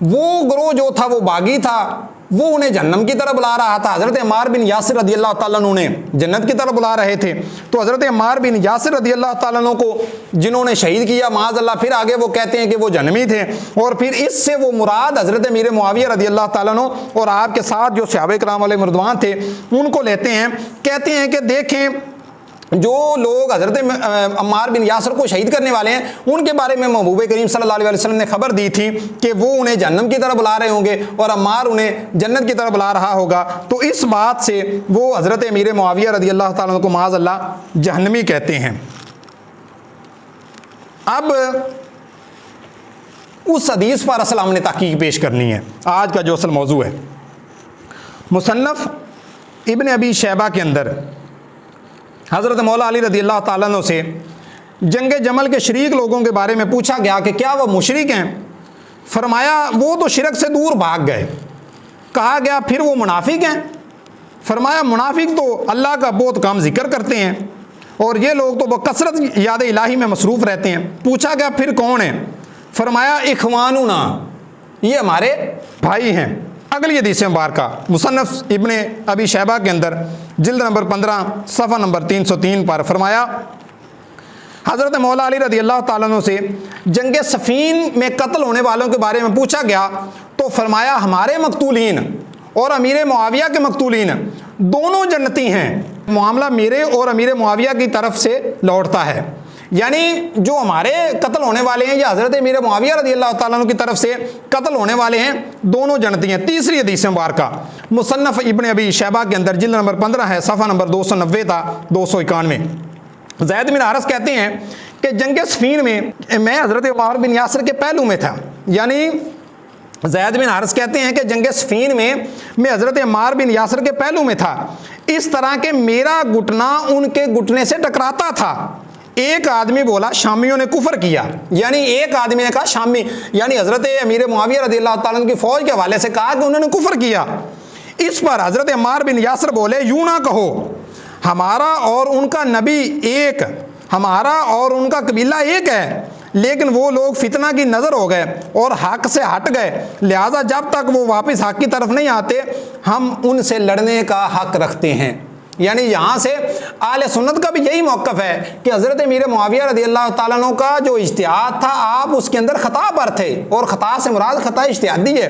वो ग्रोह जो था वो बागी था, वो उन्हें जन्नम की तरफ बुला रहा था। हज़रत अम्मार बिन यासिर रदी अल्लाह ताला अन्हु उन्हें जन्नत की तरफ बुला रहे थे। तो हज़रत अम्मार बिन यासिर रदी अल्लाह ताला अन्हु को जिन्होंने शहीद किया माज़अल्लाह, फिर आगे वो कहते हैं कि वो जन्नमी थे, और फिर इससे वो मुराद हज़रत मीर मुआविया रदी अल्लाह ताला अन्हु और आपके साथ जो सहाबा किराम अलैहिर्रिज़वान थे उनको लेते हैं। कहते हैं कि देखें जो लोग हज़रत अम्मार बिन यासिर को शहीद करने वाले हैं उनके बारे में महबूब करीम सल्लल्लाहु अलैहि वसल्लम ने खबर दी थी कि वो उन्हें जन्नत की तरफ बुला रहे होंगे और अम्मार उन्हें जन्नत की तरफ बुला रहा होगा। तो इस बात से वो हज़रत अमीर मुआविया रदी अल्लाह ताला अन्हु को माज़अल्लाह जहन्नमी कहते हैं। अब उस हदीस पर असल हमने तहकीक पेश करनी है। आज का जो असल मौजू है, मुसन्नफ़ इब्न अबी शैबा के अंदर हज़रत मौला अली रदी अल्लाह ताला अन्हु से जंग जमल के शरीक लोगों के बारे में पूछा गया कि क्या वह मुशरिक हैं? फरमाया वो तो शिरक से दूर भाग गए। कहा गया फिर वो मुनाफिक हैं? फरमाया मुनाफिक तो अल्लाह का बहुत कम जिक्र करते हैं और ये लोग तो बकसरत याद इलाही में मसरूफ़ रहते हैं। पूछा गया फिर कौन है? फरमाया इख़वानुना, ये हमारे भाई हैं। अगली हदीस मुबारका मुसन्नफ़ इब्ने अबी शैबा के अंदर जिल्द नंबर 15 सफ़ा नंबर 303 पर फरमाया, हज़रत मौला अली रदी अल्लाह ताला अन्हु से जंग सफ़ीन में कत्ल होने वालों के बारे में पूछा गया तो फरमाया हमारे मकतूलीन और अमीर मुआविया के मकतूलीन दोनों जन्नती हैं। मामला मेरे और अमीर मुआविया की तरफ से लौटता है, यानी जो हमारे कत्ल होने वाले हैं या हज़रत अमीर मुआविया रज़ियल्लाहु ताला अन्हु की तरफ से कत्ल होने वाले हैं, दोनों जन्नती हैं। तीसरी हदीस मुबारका मुसन्नफ़ इब्न अबी शैबा के अंदर जिल्द नंबर 15 है, सफ़ा नंबर 290 था 291। ज़ैद बिन हारिस कहते हैं कि जंग सफ़ीन में मैं हज़रत उमर बिन यासिर के पहलू में था, यानी ज़ैद बिन हारिस कहते हैं कि जंग सफ़ीन में मैं हज़रत अम्मार बिन यासिर के पहलू में था, इस तरह के मेरा घुटना उनके घुटने से टकराता था। एक आदमी बोला शामियों ने कुफर किया, यानी एक आदमी ने कहा शामी, यानी हज़रत अमीर मुआविया रज़ियल्लाहु ताला अन्हु की फ़ौज के हवाले से कहा कि उन्होंने कुफर किया। इस पर हज़रत अम्मार बिन यासिर बोले यूँ ना कहो, हमारा और उनका नबी एक, हमारा और उनका कबीला एक है, लेकिन वो लोग फितना की नज़र हो गए और हक से हट गए, लिहाजा जब तक वो वापस हक की तरफ नहीं आते हम उनसे लड़ने का हक रखते हैं। यानी यहाँ से आले सुन्नत का भी यही मौक़िफ़ है कि हज़रत अमीर मुआविया रज़ियल्लाहु ताला अन्हु का जो इज्तिहाद था आप उसके अंदर ख़ता पर थे, और ख़ता से मुराद ख़ता इज्तिहादी है,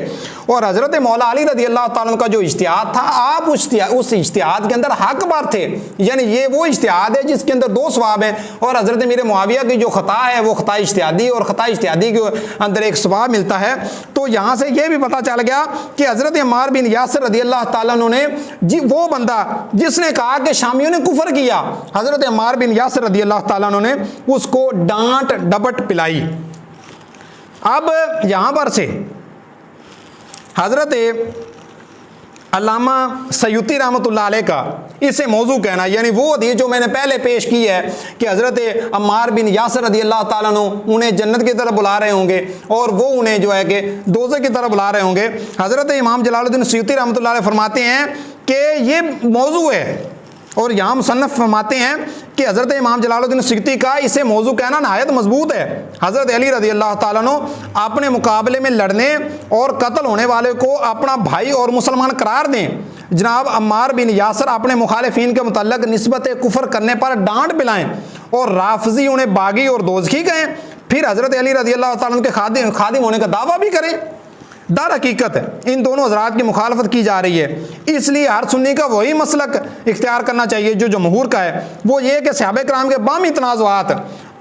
और हज़रत मौला अली रज़ियल्लाहु ताला अन्हु का जो इज्तिहाद था आप उस इज्तिहाद के अंदर हक पर थे। यानी ये वो इज्तिहाद है जिसके अंदर दो सवाब हैं, और हज़रत अमीर मुआविया की जो ख़ता है वो ख़ता इज्तिहादी, और ख़ता इज्तिहादी के अंदर एक सवाब मिलता है। तो यहाँ से ये भी पता चल गया कि हज़रत अम्मार बिन यासिर रज़ियल्लाहु ताला अन्हु ने वो बंदा जिसने कहा कि शामियों ने कुफर किया, हज़रत अम्मार बिन यासिर रज़ियल्लाहु ताला अन्हु ने उसको डांट डपट पिलाई। अब यहाँ पर से हज़रत अल्लामा सयूती रहमतुल्लाह अलैह का इसे मौजू कहना, यानी वो हदीस जो मैंने पहले पेश की है कि हज़रत अम्मार बिन यासिर रज़ियल्लाहु ताला अन्हु उन्हें जन्नत की तरफ बुला रहे होंगे और वो उन्हें जो है कि दोज़ख की तरफ बुला रहे होंगे। हज़रत इमाम जलालुद्दीन सयूती रहमतुल्लाह अलैह फरमाते हैं कि ये मौजू है, और यहाँ मुसन्नफ़ फरमाते हैं कि हज़रत इमाम जलालुद्दीन सयूती का इसे मौजू कहना नहायत मजबूत है। हज़रत अली रज़ियल्लाहु ताला अन्हु अपने मुकाबले में लड़ने और कत्ल होने वाले को अपना भाई और मुसलमान करार दें, जनाब अम्मार बिन यासिर अपने मुखालिफिन के मुतल्लिक़ निस्बत कुफर करने पर डांट पिलाएं और राफजी उन्हें बागी और दोज़खी कहें, फिर हज़रत अली रज़ियल्लाहु ताला अन्हु के खादिम होने का दावा भी करें। दर हकीकत इन दोनों हज़रात की मुखालफत की जा रही है, इसलिए हर सुन्नी का वही मसलक इख्तियार करना चाहिए जो जमहूर का है, वो ये कि सहाबा किराम के बामी तनाज़ुआत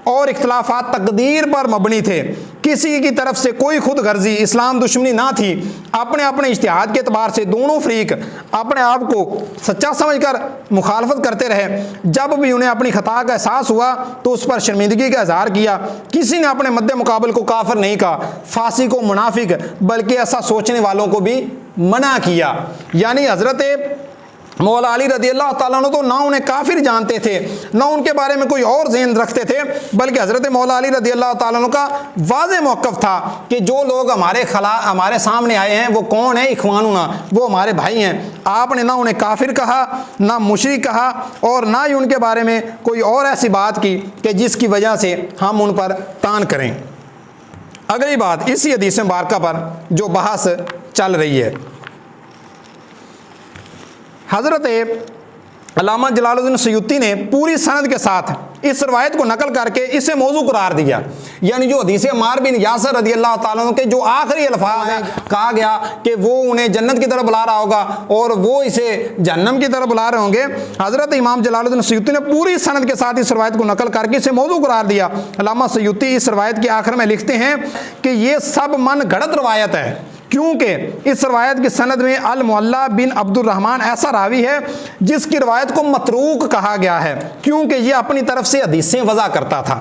और इख्तिलाफात तकदीर पर मबनी थे, किसी की तरफ से कोई खुद गर्जी इस्लाम दुश्मनी ना थी। अपने अपने इज्तिहाद के एतबार से दोनों फरीक अपने आप को सच्चा समझकर मुखालफत करते रहे। जब भी उन्हें अपनी खता का एहसास हुआ तो उस पर शर्मिंदगी का इजहार किया। किसी ने अपने मद्दे मुकाबल को काफिर नहीं कहा, फासिक को मुनाफिक, बल्कि ऐसा सोचने वालों को भी मना किया। यानी हज़रत मौला अली रज़ियल्लाहु ताला अन्हु तो ना उन्हें काफिर जानते थे, ना उनके बारे में कोई और ज़हन रखते थे, बल्कि हज़रत मौला अली रज़ियल्लाहु ताला अन्हु का वाज़ेह मौक़िफ़ था कि जो लोग हमारे सामने आए हैं वो कौन है, इख़वानुना, वो हमारे भाई हैं। आपने ना उन्हें काफिर कहा, ना मुशरिक कहा, और ना ही उनके बारे में कोई और ऐसी बात की कि जिसकी वजह से हम उन पर तान करें। अगली बात इसी हदीस मुबारका पर जो बहस चल रही है, हज़रत अल्लामा जलालुद्दीन सयूती ने पूरी सनद के साथ इस रवायत को नकल करके इसे मौजू करार दिया। यानी जो हदीस अम्मार बिन यासिर रज़ियल्लाहु ताला अन्हु के जो आखिरी अल्फाज हैं, कहा गया कि वो उन्हें जन्नत की तरफ बुला रहा होगा और वो इसे जहन्नम की तरफ बुला रहे होंगे। हज़रत इमाम जलालुद्दीन सयूती ने पूरी सनद के साथ इस रवायत को नकल करके इसे मौजू करार दिया। अल्लामा सयूती इस रवायत के आखिर में लिखते हैं कि ये सब मन गढ़ंत रवायत है, क्योंकि इस रवायत की सनद में अल मुअल्ला बिन अब्दुर्रहमान ऐसा रावी है जिसकी रवायत को मतरूक कहा गया है, क्योंकि ये अपनी तरफ से हदीसें वज़ा करता था।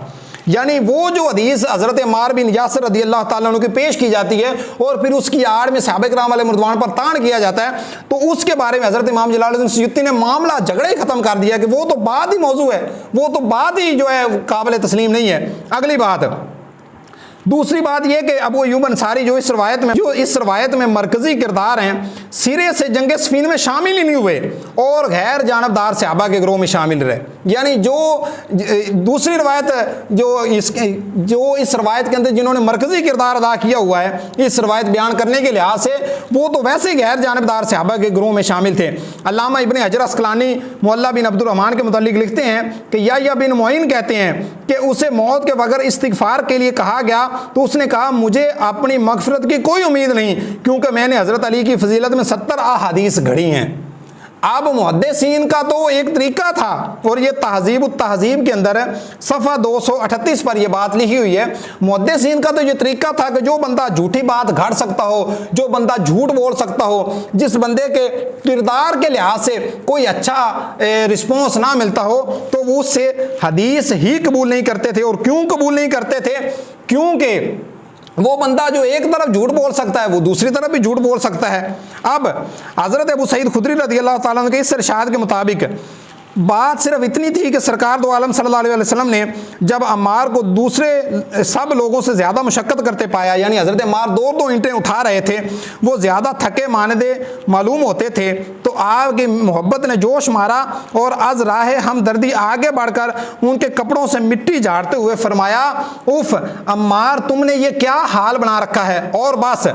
यानी वो जो हदीस हज़रत अम्मार बिन यासिर रज़ियल्लाहु ताला अन्हु की पेश की जाती है और फिर उसकी आड़ में सहाबा किराम वाले मुर्दवान पर तान किया जाता है, तो उसके बारे में हज़रत इमाम जलालुद्दीन सयूती ने मामला झगड़ा ही ख़त्म कर दिया कि वो तो बात ही मौजू है, वो तो बात ही जो है काबिल तस्लीम नहीं है। अगली बात, दूसरी बात यह कि अबू अय्यूब अंसारी जो इस रवायत में मरकज़ी किरदार हैं, सिरे से जंग सफ़ीन में शामिल ही नहीं हुए और गैर जानबदार सहाबा के गिरोह में शामिल रहे। यानी जो दूसरी रवायत जो इस रवायत के अंदर जिन्होंने मरकज़ी किरदार अदा किया हुआ है इस रवायत बयान करने के लिहाज से, वो तो वैसे ही गैर जानबदार सहाबा के गिरोह में शामिल थे। अल्लामा इब्न हजर अस्क़लानी मुअल्ला बिन अब्दुर्रहमान के मुतालिक लिखते हैं कि या बिन मुईन कहते हैं कि उसे मौत के बगैर इस्तिग़फ़ार के लिए कहा गया तो उसने कहा मुझे अपनी मगफरत की कोई उम्मीद नहीं, क्योंकि मैंने हज़रत अली की फजीलत में 70 अहादीस घड़ी हैं। अब मुहद्दिसीन का तो एक तरीका था, और ये तहज़ीब के अंदर सफ़ा 238 पर यह बात लिखी हुई है। मुहद्दिसीन का तो ये तरीका था कि जो बंदा झूठी बात घड़ सकता हो, जो बंदा झूठ बोल सकता हो, जिस बंदे के किरदार के लिहाज से कोई अच्छा रिस्पॉन्स ना मिलता हो, तो वो उससे हदीस ही कबूल नहीं करते थे। और क्यों कबूल नहीं करते थे? क्योंकि वो बंदा जो एक तरफ झूठ बोल सकता है वो दूसरी तरफ भी झूठ बोल सकता है। अब हज़रत अबू सईद खुदरी रज़ी अल्लाह ताला अन्हु के इस इरशाद के मुताबिक बात सिर्फ इतनी थी कि सरकार दो आलम सल्लल्लाहु अलैहि वसल्लम ने जब अम्मार को दूसरे सब लोगों से ज़्यादा मशक्क़त करते पाया, यानी हज़रत अम्मार दो ईंटें उठा रहे थे, वो ज़्यादा थके मानदे मालूम होते थे, तो आपकी मोहब्बत ने जोश मारा और अज राह हमदर्दी आगे बढ़कर उनके कपड़ों से मिट्टी झाड़ते हुए फरमाया, उफ अम्मार तुमने ये क्या हाल बना रखा है। और बस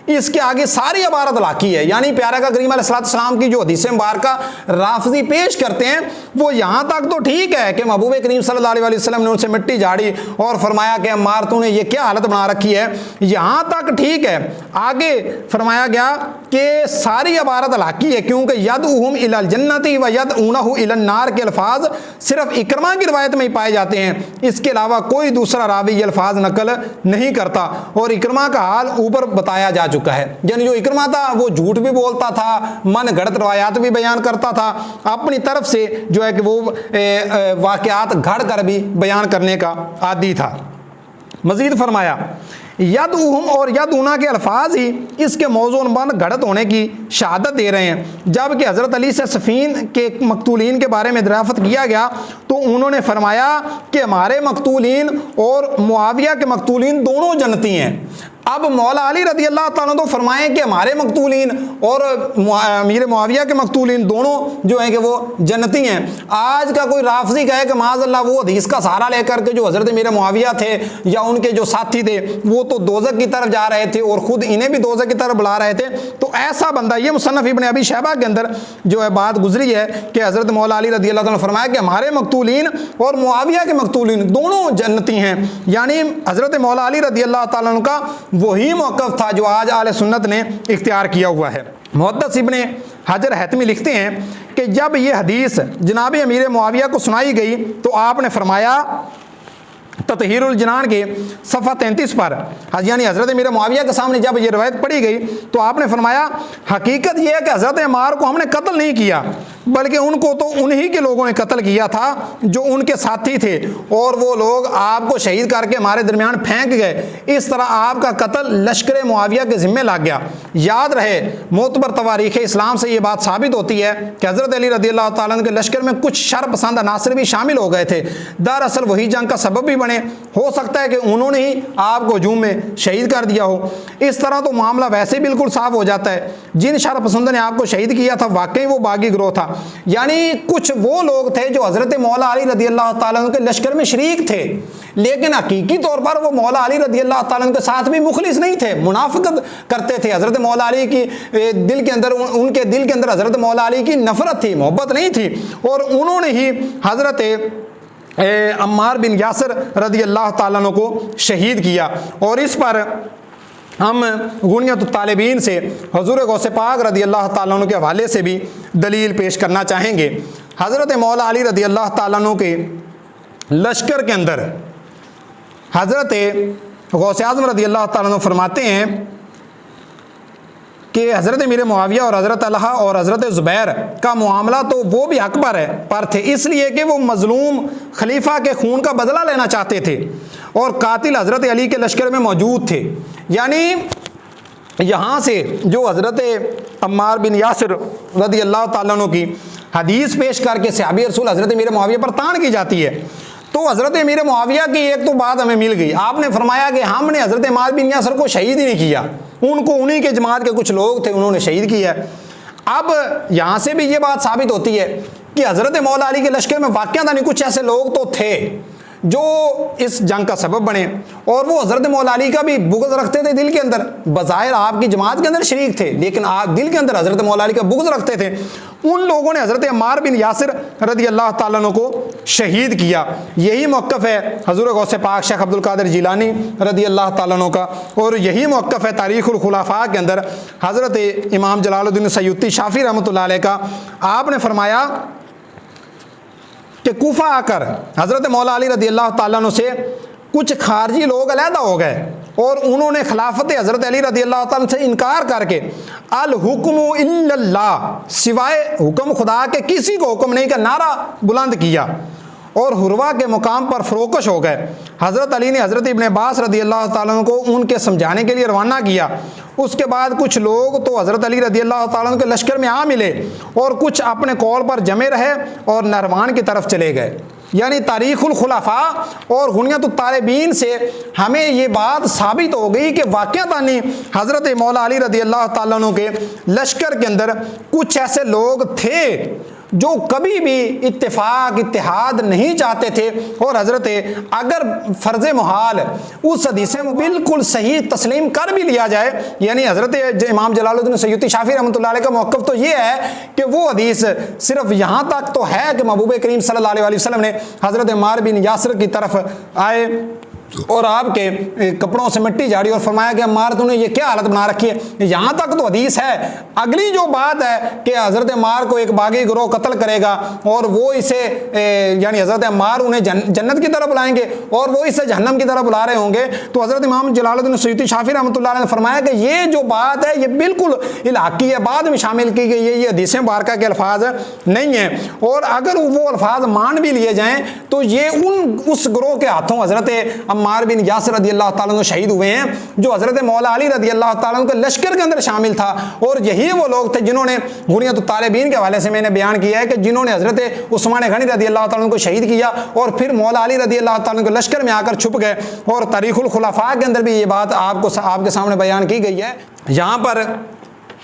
इसके आगे सारी इबारत लाकी है। यानी प्यारा का करीम अलैहिस्सलाम की जो हदीस मुबारका राफजी पेश करते हैं वो यहाँ तक तो ठीक है कि महबूब करीम सल्लल्लाहु अलैहि वसल्लम ने उनसे मिट्टी झाड़ी और फरमाया कि अम्मार तूने ये क्या हालत बना रखी है, यहाँ तक ठीक है। आगे फरमाया गया कि सारी इबारत लाकी है, क्योंकि यदउहुम इलल जन्नति व यदउनहु इलन नार के अल्फाज सिर्फ इकरमा की रिवायत में ही पाए जाते हैं, इसके अलावा कोई दूसरा रावी ये अल्फाज नकल नहीं करता। और इकरमा का हाल ऊपर बताया जा चुका है। यानी जो इकरमा था वो झूठ भी बोलता था, मन गढ़त रवायात भी बयान करता था, अपनी तरफ से जो है कि वो वाक़यात घड़ कर भी बयान करने का आदी था। मजीद फरमाया यदउहुम और यदउना के अल्फाज ही इसके मौजून घड़त होने की शहादत दे रहे हैं। जबकि हज़रत अली से सफ़ीन के मकतूलीन के बारे में दराफ़त किया गया तो उन्होंने फरमाया कि हमारे मकतूलीन और मुआविया के मकतूलीन दोनों जन्नती हैं। अब मौला अली रज़ी अल्लाह ताला तो फरमाएं कि हमारे मकतूलीन और अमीर मुआविया के मकतूलीन दोनों जो हैं कि वो जन्नती हैं। आज का कोई राफजी कहे कि माज़अल्लाह वो हदीस का सहारा लेकर के जो हज़रत अमीर मुआविया थे या उनके जो साथी थे वो तो दोज़ख की तरफ जा रहे थे और ख़ुद इन्हें भी दोज़ख की तरफ बुला रहे थे, तो ऐसा बंदा, ये मुसन्नफ़ इब्न अबी शैबा के अंदर जो है बात गुजरी है कि हज़रत मौला अली रज़ी अल्लाह ताला ने फरमाया कि हमारे मकतूलीन और मुआविया के मकतूलीन दोनों जन्नती हैं। यानी हज़रत मौला अली रज़ी अल्लाह ताला अन्हु का वही मौक़िफ़ था जो आज आले सुन्नत ने इख्तियार किया हुआ है। मुहद्दिस इब्ने हजर हैतमी लिखते हैं कि जब ये हदीस जनाब अमीर मुआविया को सुनाई गई तो आपने फरमाया ततहीरुल जनान के सफ़ा 33 पर, यानी हज़रत अमीर मुआविया के सामने जब ये रवायत पढ़ी गई तो आपने फरमाया हकीकत यह है कि हज़रत अम्मार को हमने कत्ल नहीं किया बल्कि उनको तो उन्हीं के लोगों ने कत्ल किया था जो उनके साथी थे, और वो लोग आपको शहीद करके हमारे दरमियान फेंक गए। इस तरह आपका कत्ल लश्कर मुआविया के ज़िम्मे लग गया। याद रहे मोतबर तवारीख़ इस्लाम से ये बात साबित होती है कि हज़रत अली रज़ी अल्लाह ताला अन्हु के लश्कर में कुछ शर पसंद अनासर भी शामिल हो गए थे। दरअसल वही जंग का सबब भी बने, हो सकता है कि उन्होंने ही आपको हजूम में शहीद कर दिया हो। इस तरह तो मामला वैसे बिल्कुल साफ हो जाता है, जिन शर पसंद ने आपको शहीद किया था वाकई वो बागी गिरोह था। यानी कुछ वो लोग थे जो हज़रत मौला अली रज़ी अल्लाह ताला अन्हु के लश्कर में शरीक थे, लेकिन हकीकी तौर पर वो मौला अली रज़ी अल्लाह ताला अन्हु के साथ भी मुखलिस नहीं थे, मुनाफिकत करते थे। हज़रत मौला अली की दिल के अंदर, उनके दिल के अंदर हज़रत मौला अली की नफ़रत थी, मोहब्बत नहीं थी, और उन्होंने ही हज़रत अम्मार बिन यासिर रज़ी अल्लाह ताला अन्हु को शहीद किया। और इस पर हम गुनियत तालिबीन से हज़ूर गौसे पाक रज़ी अल्लाह ताला अन्हु के हवाले से भी दलील पेश करना चाहेंगे। हज़रत मौला अली रज़ी अल्लाह ताला अन्हु के लश्कर के अंदर हज़रत गौसे आज़म रज़ी अल्लाह ताला अन्हु फरमाते हैं कि हज़रत अमीर मुआविया और हज़रत तलहा और हज़रत ज़ुबैर का मामला तो वो भी हक पर थे, इसलिए कि वो मज़लूम खलीफा के खून का बदला लेना चाहते थे और कातिल हज़रत अली के लश्कर में मौजूद थे। यानी यहाँ से जो हज़रत अम्मार बिन यासिर रज़ी अल्लाह ताला अन्हु की हदीस पेश करके सहाबी रसूल हज़रत अमीर मुआविया पर तान की जाती है, तो हज़रत अमीर मुआविया की एक तो बात हमें मिल गई। आपने फरमाया कि हमने हज़रत अम्मार बिन यासिर को शहीद ही नहीं किया, उनको उन्हीं के जमात के कुछ लोग थे उन्होंने शहीद किया। अब यहाँ से भी ये बात साबित होती है कि हज़रत मौला अली के लश्कर में वाक़या नहीं कुछ ऐसे लोग तो थे जो इस जंग का सबब बने। और वो हज़रत मौला अली का भी बुग़्ज़ रखते थे दिल के अंदर, बज़ाहिर आपकी जमात के अंदर शरीक थे, लेकिन आप दिल के अंदर हज़रत मौला अली का बुग़्ज़ रखते थे। उन लोगों ने हज़रत अम्मार बिन यासिर रज़ी अल्लाह ताला अन्हु को शहीद किया। यही मौक़िफ़ है हज़ूर गौसे पाक शेख अब्दुल कादिर जिलानी रज़ी अल्लाह ताला अन्हु का, और यही मौक़िफ़ है तारीख़ुल खुलाफ़ा के अंदर हज़रत इमाम जलालुद्दीन सयूती शाफ़ी रहमतुल्लाह अलैह का। आपने फरमाया कि कूफा आकर हज़रत मौला अली रज़ी अल्लाह ताला अन्हु से कुछ खारजी लोग अलहदा हो गए और उन्होंने खिलाफत हज़रत अली रज़ी अल्लाह ताला से इनकार करके अल हुक्मु इल्लल्लाह, सिवाय हुक्म खुदा के किसी को हुक्म नहीं का नारा बुलंद किया और हुरवा के मुकाम पर फरोकश हो गए। हज़रत अली ने हज़रत इब्न अब्बास रज़ी अल्लाह ताला अन्हु को उनके समझाने के लिए रवाना किया। उसके बाद कुछ लोग तो हज़रत अली रज़ी अल्लाह ताला अन्हु के लश्कर में आ मिले और कुछ अपने कौल पर जमे रहे और नरवान की तरफ चले गए। यानी तारीख़ुल खुलाफा और हुनियतुत तालिबीन से हमें ये बात साबित हो गई कि वाक़अतानी हज़रत मौला अली रज़ी अल्लाह ताला अन्हु के लश्कर के अंदर कुछ ऐसे लोग थे जो कभी भी इत्तेफाक इत्तेहाद नहीं चाहते थे, और हज़रत अगर फ़र्ज़ मुहाल उस हदीस में बिल्कुल सही तस्लीम कर भी लिया जाए, यानी हज़रत इमाम जलालुद्दीन सयूती शाफ़ी रहमतुल्लाह अलैह का मौक़िफ़ तो ये है कि वो हदीस सिर्फ यहाँ तक तो है कि महबूब करीम सल्लल्लाहु अलैहि वसल्लम ने हज़रत अम्मार बिन यासिर की तरफ आए और आपके कपड़ों से मिट्टी झाड़ी और फरमाया कि अम्मार तूने ये क्या हालत बना रखी है, यहाँ तक तो हदीस है। अगली जो बात है कि हज़रत अम्मार को एक बागी गिरोह कत्ल करेगा और वो इसे यानी हज़रत अम्मार उन्हें जन्नत की तरफ बुलाएंगे और वो इसे जहन्नम की तरफ बुला रहे होंगे, तो हज़रत इमाम जलालुद्दीन सयूती शाफ़ी रहमतुल्लाह अलैह ने फरमाया कि ये जो बात है ये बिल्कुल इलाकी है, बाद में शामिल की गई है, ये हदीस मुबारका के अल्फाज नहीं हैं। और अगर वो अल्फाज मान भी लिए जाएँ तो ये उस गिरोह के हाथों हज़रत अम्मार बिन यासिर रज़ी अल्लाह ताला अन्हु शहीद हुए हैं जो हज़रत मौला अली रज़ी अल्लाह ताला अन्हु के लश्कर के अंदर शामिल था। और यही वो लोग थे जिन्होंने हुनियतुत तालिबीन के हवाले से मैंने बयान किया है कि जिन्होंने हज़रत उस्मान गनी रज़ी अल्लाह ताला अन्हु को शहीद किया और फिर मौला अली रज़ी अल्लाह ताला अन्हु के लश्कर में आकर छुप गए। और तारीख़ुल खुलाफा के अंदर भी ये बात आपके सामने बयान की गई है। यहाँ पर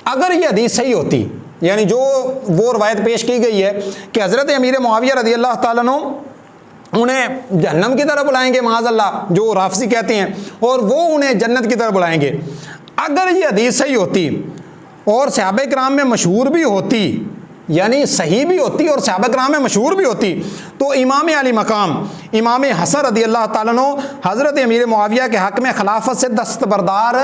अगर ये हदीस सही होती, यानी जो वो रवायत पेश की गई है कि हज़रत अमीर मुआविया रज़ी अल्लाह ताला अन्हु उन्हें जहन्नम की तरफ बुलाएंगे माज़अल्लाह, जो राफ़ज़ी कहते हैं, और वो उन्हें जन्नत की तरफ बुलाएंगे, अगर ये हदीस सही होती और सहाबा किराम में मशहूर भी होती, यानी सही भी होती और सहाबा किराम में मशहूर भी होती, तो इमाम अली मकाम इमाम हसन रज़ी अल्लाह ताला अन्हु हज़रत अमीर मुआविया के हक़ में खिलाफत से दस्तबरदार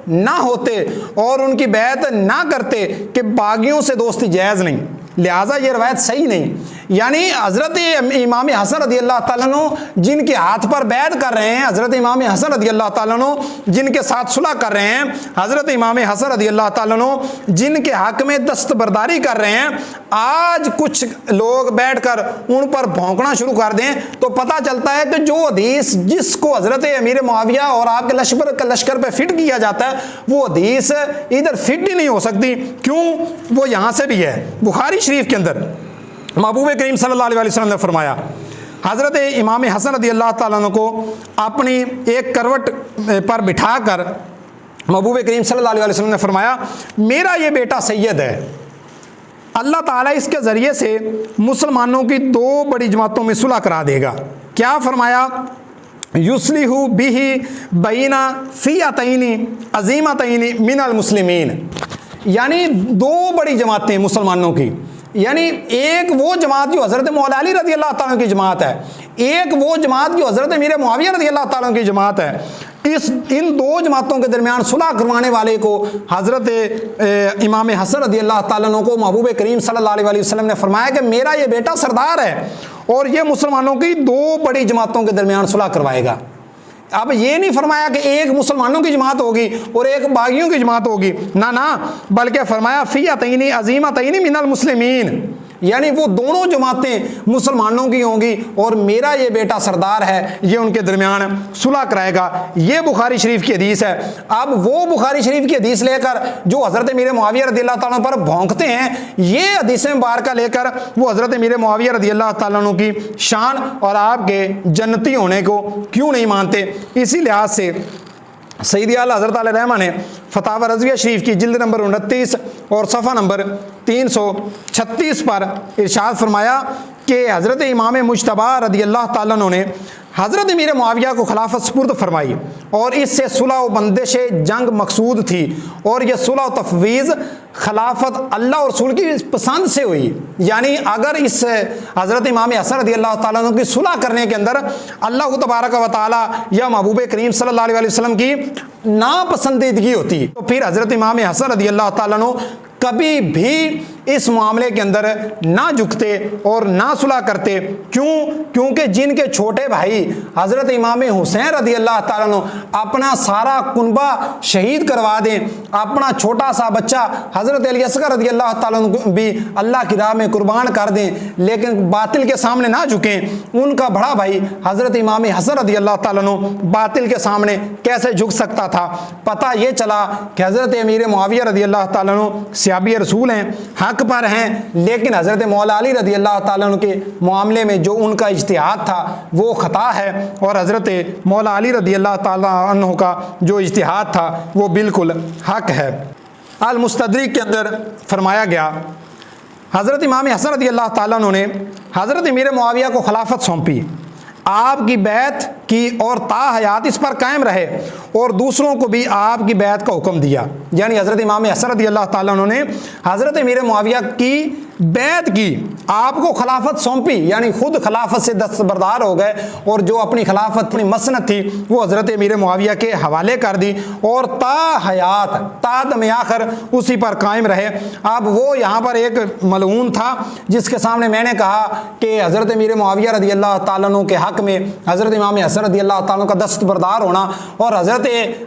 ना होते और उनकी बैत ना करते कि बागियों से दोस्ती जायज़ नहीं, लिहाजा ये रवायत सही नहीं। यानी हज़रत इमाम हसन रज़ी अल्लाह ताला अन्हु जिनके हाथ पर बैत कर रहे हैं, हज़रत इमाम हसन रज़ी अल्लाह ताला अन्हु जिनके साथ सुलह कर रहे हैं, हज़रत इमाम हसन रज़ी अल्लाह ताला अन्हु जिनके हक़ में दस्तबरदारी कर रहे हैं, आज कुछ लोग बैठकर उन पर भौंकना शुरू कर दें तो पता चलता है कि जो हदीस जिसको हज़रत अमीर मुआविया और आपके लश्कर पर फिट किया जाता है वो हदीस इधर फिट ही नहीं हो सकती। क्यों? वो यहाँ से भी है, बुखारी शरीफ के अंदर महबूब करीम सल्लल्लाहु अलैहि वसल्लम ने फरमाया, हज़रत इमाम हसन रज़ी अल्लाह ताला अन्हु को अपनी एक करवट पर बिठाकर महबूब करीम सल्लल्लाहु अलैहि वसल्लम ने फरमाया, मेरा ये बेटा सैयद है, अल्लाह ताला इसके ज़रिए से मुसलमानों की दो बड़ी जमातों में सुलह करा देगा। क्या फरमाया? युस्लिहु बिही बैना फ़ियतैनी अज़ीमतैनी मिनल मुस्लिमीन, यानी दो बड़ी जमातें मुसलमानों की, यानी एक वो जमात जो हज़रत मौला अली रज़ी अल्लाह ताला की जमात है, एक वो जमात जो हज़रत अमीर मुआविया रज़ी अल्लाह ताला की जमात है। इन दो जमातों के दरमियान सुलह करवाने वाले को हज़रत इमाम हसन रज़ी अल्लाह ताला अन्हु को महबूब करीम सल्लल्लाहु अलैहि वसल्लम ने फरमाया कि मेरा ये बेटा सरदार है और ये मुसलमानों की दो बड़ी जमातों के दरमियान सुलह करवाएगा। अब ये नहीं फरमाया कि एक मुसलमानों की जमात होगी और एक बागियों की जमात होगी, ना ना, बल्कि फरमाया फ़ियतैनी अज़ीमतैनी मिनल मुस्लिमीन, यानी वो दोनों जमातें मुसलमानों की होंगी और मेरा ये बेटा सरदार है, ये उनके दरमियान सुलह कराएगा। ये बुखारी शरीफ की हदीस है। अब वो बुखारी शरीफ की हदीस लेकर जो हज़रत अमीर मुआविया रज़ी अल्लाह ताला पर भौंकते हैं, ये हदीस मुबारका लेकर वो हज़रत अमीर मुआविया रज़ी अल्लाह ताला अन्हु की शान और आपके जन्नती होने को क्यों नहीं मानते। इसी लिहाज से सईद आला हज़रत आले रहमा ने फतावा रज़विया शरीफ की जिल्द नंबर 29 और सफ़ा नंबर 336 पर इरशाद फरमाया कि हज़रत इमाम मुज्तबा रज़ी अल्लाह ताला अन्हु ने हज़रत अमीर मुआविया को खिलाफत सुपुर्द फरमाई और इससे सुलह व बंदिश जंग मकसूद थी और यह सुलह व तफवीज़ खिलाफत अल्लाह और रसूल की पसंद से हुई। यानी अगर इस हज़रत इमाम हसन रज़ी अल्लाह तआला अन्हु की सुलह करने के अंदर अल्लाह तबारक व तआला या महबूब करीम सल्लल्लाहु अलैहि वसल्लम की नापसंदीदगी होती तो फिर हज़रत इमाम हसन रज़ी अल्लाह तआला अन्हु कभी भी इस मामले के अंदर ना झुकते और ना सुलह करते। क्योंकि जिनके छोटे भाई हज़रत इमाम हुसैन रज़ी अल्लाह ताला अन्हु अपना सारा कुनबा शहीद करवा दें, अपना छोटा सा बच्चा हज़रत अली असगर रज़ी अल्लाह ताला अन्हु भी अल्लाह की राह में कुर्बान कर दें, लेकिन बातिल के सामने ना झुकें, उनका बड़ा भाई हज़रत इमाम हसन रज़ी अल्लाह ताला अन्हु बातिल के सामने कैसे झुक सकता था। पता ये चला कि हज़रत अमीर मुआविया रज़ी अल्लाह ताला अन्हु सहाबी रसूल हैं, हक पर हैं, लेकिन हज़रत मौला अली रज़ी अल्लाह ताला अन्हु के मामले में जो उनका इज्तिहाद था वो ख़ता है और हज़रत मौला अली रज़ी अल्लाह ताला अन्हु का जो इज्तिहाद था वो बिल्कुल हक है। अल मुस्तदरिक के अंदर फरमाया गया हज़रत इमाम हसन रज़ी अल्लाह ताला अन्हु ने हज़रत अमीर मुआविया को खिलाफत सौंपी, आपकी बैत की और ताहयात इस पर कायम रहे और दूसरों को भी आपकी बैत का हुक्म दिया। यानी हज़रत इमाम हसन रज़ी अल्लाह ताला अन्हु ने हज़रत अमीर मुआविया की बैत की, आपको खिलाफत सौंपी, यानी खुद खिलाफत से दस्तबरदार हो गए और जो अपनी खिलाफत अपनी मसनत थी वो हज़रत अमीर मुआविया के हवाले कर दी और ताहयात तादम आखिर उसी पर कायम रहे। अब वो यहाँ पर एक मलऊन था जिसके सामने मैंने कहा कि हज़रत अमीर मुआविया रज़ी अल्लाह ताला अन्हु के हक़ में हज़रत इमाम हसन रज़ी अल्लाह ताला अन्हु का दस्तबरदार होना और हज़रत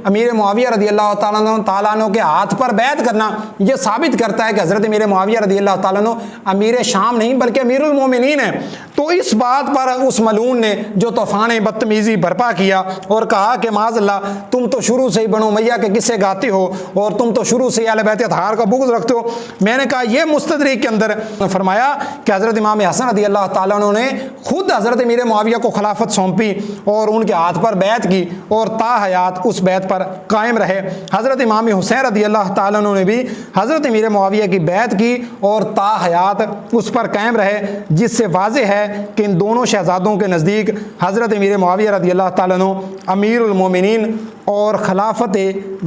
अमीर मुआविया रज़ी अल्लाह ताला अन्हु के हाथ पर बैत करना, यह साबित करता है कि हज़रत अमीर मुआविया रज़ी अल्लाह ताला अन्हु अमीर शाम नहीं बल्कि अमीरुल मोमिनीन है। तो इस बात पर उस मलून ने जो तूफ़ान बदतमीज़ी बर्पा किया और कहा कि माज़अल्लाह तुम तो शुरू से ही बनो मैया के किस्से गाते हो और तुम तो शुरू से अहले बैत अतहार का बुग़्ज़ रखते हो। मैंने कहा यह मुस्तदरिक के अंदर फरमाया कि हज़रत इमाम हसन रज़ी अल्लाह ताला अन्हु ने खुद हज़रत अमीर मुआविया को खिलाफत सौंपी और उनके हाथ पर बैत की और ताहयात उस बैत पर कायम रहे। हज़रत इमाम हुसैन रज़ी अल्लाह ताला अन्हु ने भी हज़रत अमीर मुआविया की बैत की और ताहयात उस पर कायम रहे, जिससे वाज़ेह है कि इन दोनों शहजादों के नज़दीक हज़रत अमीर मुआविया रज़ी अल्लाह ताला अन्हु अमीरुल मोमिनीन और खिलाफत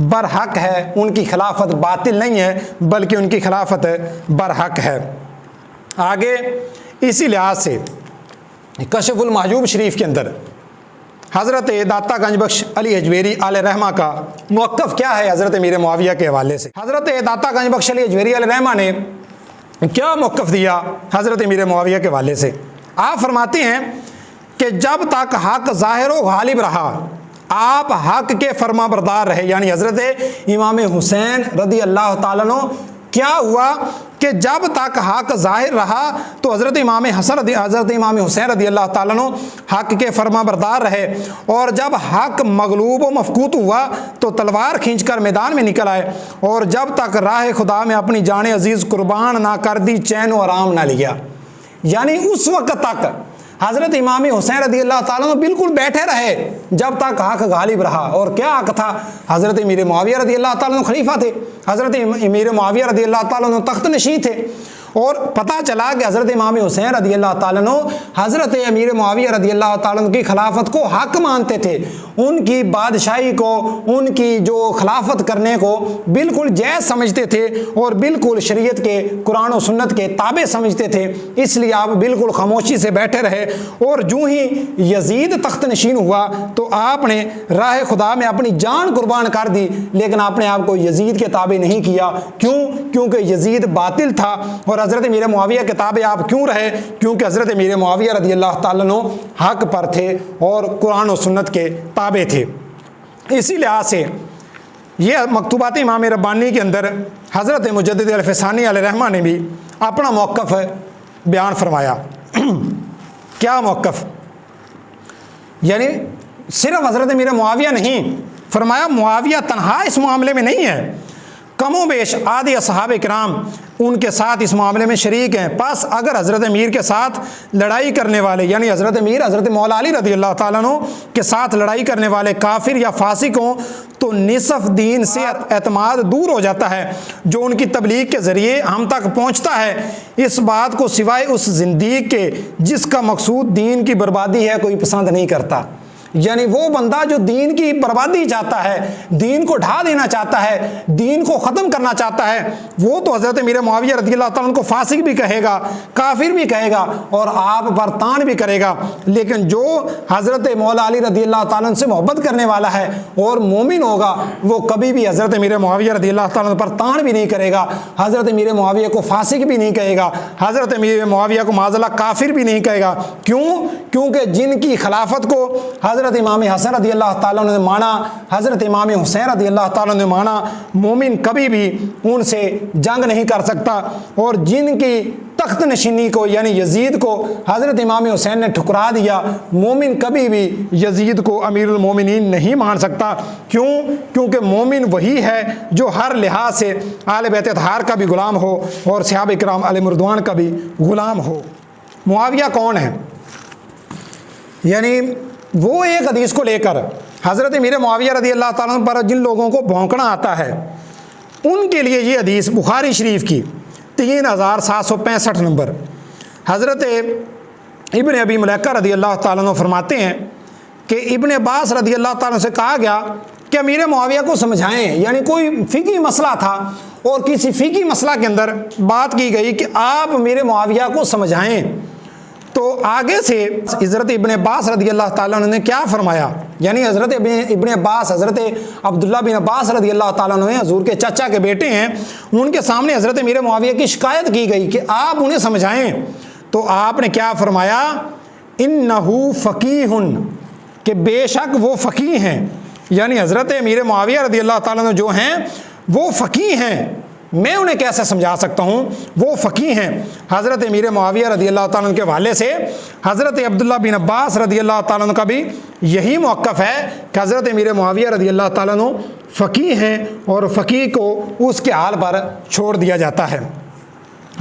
बरहक है, उनकी खिलाफत बातिल नहीं है बल्कि उनकी खिलाफत बरहक है। आगे इसी लिहाज से कशफुल महजूब शरीफ के अंदर हज़रत दाता गंज बख्श अली अजवेरी अलैहिर्रहमा का मौक़िफ़ क्या है हज़रत अमीर मुआविया के हवाले से। हज़रत दाता गंज बख्श अली अजवेरी अलैहिर्रहमा ने क्या मौक़िफ़ दिया हज़रत अमीर मुआविया के हवाले से। आप फरमाते हैं कि जब तक हक़ ज़ाहिर व गालिब रहा आप हक़ के फरमा बरदार रहे। यानी हज़रत इमाम हुसैन रज़ी अल्लाह ताला अन्हु क्या हुआ कि जब तक हक़ ज़ाहिर रहा तो हज़रत इमाम हुसैन रज़ी अल्लाह ताला अन्हु हक़ के फरमा बरदार रहे और जब हक़ मगलूब व मफकूत हुआ तो तलवार खींचकर मैदान में निकल आए और जब तक राह खुदा में अपनी जान अजीज़ कुर्बान ना कर दी चैन व आराम ना लिया। यानी उस वक़्त तक हज़रत इमाम हुसैन रज़ी अल्लाह ताला अन्हु बिल्कुल बैठे रहे जब तक हक़ गालिब रहा। और क्या हक़ था? हज़रत अमीर मुआविया रज़ी अल्लाह ताला अन्हु खलीफा थे, हज़रत अमीर मुआविया रज़ी अल्लाह ताला अन्हु तख्त नशीं थे और पता चला कि हज़रत इमाम हुसैन रज़ी अल्लाह ताला अन्हु हज़रत अमीर मुआविया रज़ी अल्लाह ताला अन्हु की खिलाफत को हक़ मानते थे, उनकी बादशाही को उनकी जो खिलाफत करने को बिल्कुल जायज़ समझते थे और बिल्कुल शरीयत के कुरान और सुन्नत के ताबे समझते थे। इसलिए आप बिल्कुल खामोशी से बैठे रहे और जो ही यजीद तख्त नशीन हुआ तो आपने राह खुदा में अपनी जान कुर्बान कर दी, लेकिन आपने आपको यजीद के ताबे नहीं किया। क्यों? क्योंकि यजीद बातिल था और हज़रत अमीर मुआविया के ताबे आप क्यों रहे? क्योंकि हज़रत अमीर मुआविया रज़ी अल्लाह ताला अन्हु हक़ पर थे और कुरान और सुन्नत के ताबे थे। इसी लिहाज से यह मकतूबात इमाम रब्बानी के अंदर हज़रत मुजद्दिद अल-फ़सानी अलैहिर्रहमा ने भी अपना मौक़िफ़ बयान फरमाया। क्या मौक़िफ़? यानी सिर्फ हज़रत अमीर मुआविया नहीं, फरमाया मुआविया तन्हा इस मामले में नहीं है कमो बेश आधे असहाब किराम उनके साथ इस मामले में शरीक हैं। बस अगर हज़रत अमीर के साथ लड़ाई करने वाले, यानी हज़रत अमीर हज़रत मौला अली रज़ी अल्लाह ताला अन्हु के साथ लड़ाई करने वाले काफिर या फासिक हों तो निसफ़ दीन से एतमाद दूर हो जाता है जो उनकी तबलीग के ज़रिए हम तक पहुँचता है। इस बात को सिवाय उस ज़िंदगी के जिसका मकसूद दीन की बर्बादी है कोई पसंद नहीं करता। यानी वो बंदा जो दीन की बर्बादी चाहता है, दीन को ढा देना चाहता है, दीन को ख़त्म करना चाहता है, वो तो हज़रत अमीर मुआविया रज़ियल्लाहु ताला अन्हु को फासिक भी कहेगा, काफिर भी कहेगा और आप पर तान भी करेगा। लेकिन जो हज़रत मौला अली रज़ियल्लाहु ताला अन्हु से मोहब्बत करने वाला है और मोमिन होगा, वो कभी भी हज़रत अमीर मुआविया रज़ियल्लाहु ताला अन्हु पर तान भी नहीं करेगा, हज़रत अमीर मुआविया को फासिक भी नहीं कहेगा, हज़रत अमीर मुआविया को माज़अल्लाह काफिर भी नहीं कहेगा। क्यों? क्योंकि जिनकी खिलाफत को हज़रत इमाम हसन रज़ी अल्लाह ताला अन्हु ने माना, हज़रत इमाम हुसैन रज़ी अल्लाह ताला अन्हु ने माना, मोमिन कभी भी उनसे जंग नहीं कर सकता। और जिनकी तख्त नशीनी को यानी यजीद को हज़रत इमाम हुसैन ने ठुकरा दिया, मोमिन कभी भी यजीद को अमीरुल मोमिनीन नहीं मान सकता। क्यों? क्योंकि मोमिन वही है जो हर लिहाज से आले बैत अतहार का भी ग़ुलाम हो और सहाबा किराम अलैहिम रिज़वान का भी ग़ुलाम हो। मुआविया कौन है? यानी वो एक हदीस को लेकर हज़रत अमीर मुआविया रज़ी अल्लाह ताला अन्हु पर जिन लोगों को भौंकना आता है उनके लिए ये हदीस बुखारी शरीफ की 3765 नंबर, हज़रत इब्न अबी मुलैका रज़ी अल्लाह ताला अन्हु फरमाते हैं कि इब्न अब्बास रज़ी अल्लाह ताला से कहा गया कि अमीर मुआविया को समझाएं। यानी कोई फ़िकी मसला था और किसी फ़िकी मसला के अंदर बात की गई कि आप अमीर मुआविया को समझाएं। तो आगे से हज़रत इब्न अब्बास रज़ी अल्लाह ताला अन्हु ने क्या फरमाया, यानी हज़रत इब्न अब्बास हज़रत अब्दुल्ला बिन अब्बास रज़ी अल्लाह ताला अन्हु हज़ूर के चाचा के बेटे हैं, उनके सामने हज़रत अमीर मुआविया की शिकायत की गई कि आप उन्हें समझाएं। तो आपने क्या फरमाया, इन्नहु फ़क़ीहुन, कि बेशक वो फ़क़ीह हैं। यानी हज़रत अमीर मुआविया रज़ी अल्लाह ताला अन्हु जो हैं वो फ़क़ीह हैं, मैं उन्हें कैसे समझा सकता हूँ, वो फ़क़ीह हैं। हज़रत अमीर मुआविया रज़ी अल्लाह ताला अन्हु के हवाले से हज़रत अब्दुल्ला बिन अब्बास रज़ी अल्लाह ताला अन्हु का भी यही मौक़िफ़ है कि हज़रत अमीर मुआविया रज़ी अल्लाह ताला अन्हु फ़क़ीह हैं और फ़क़ीह को उसके हाल पर छोड़ दिया जाता है।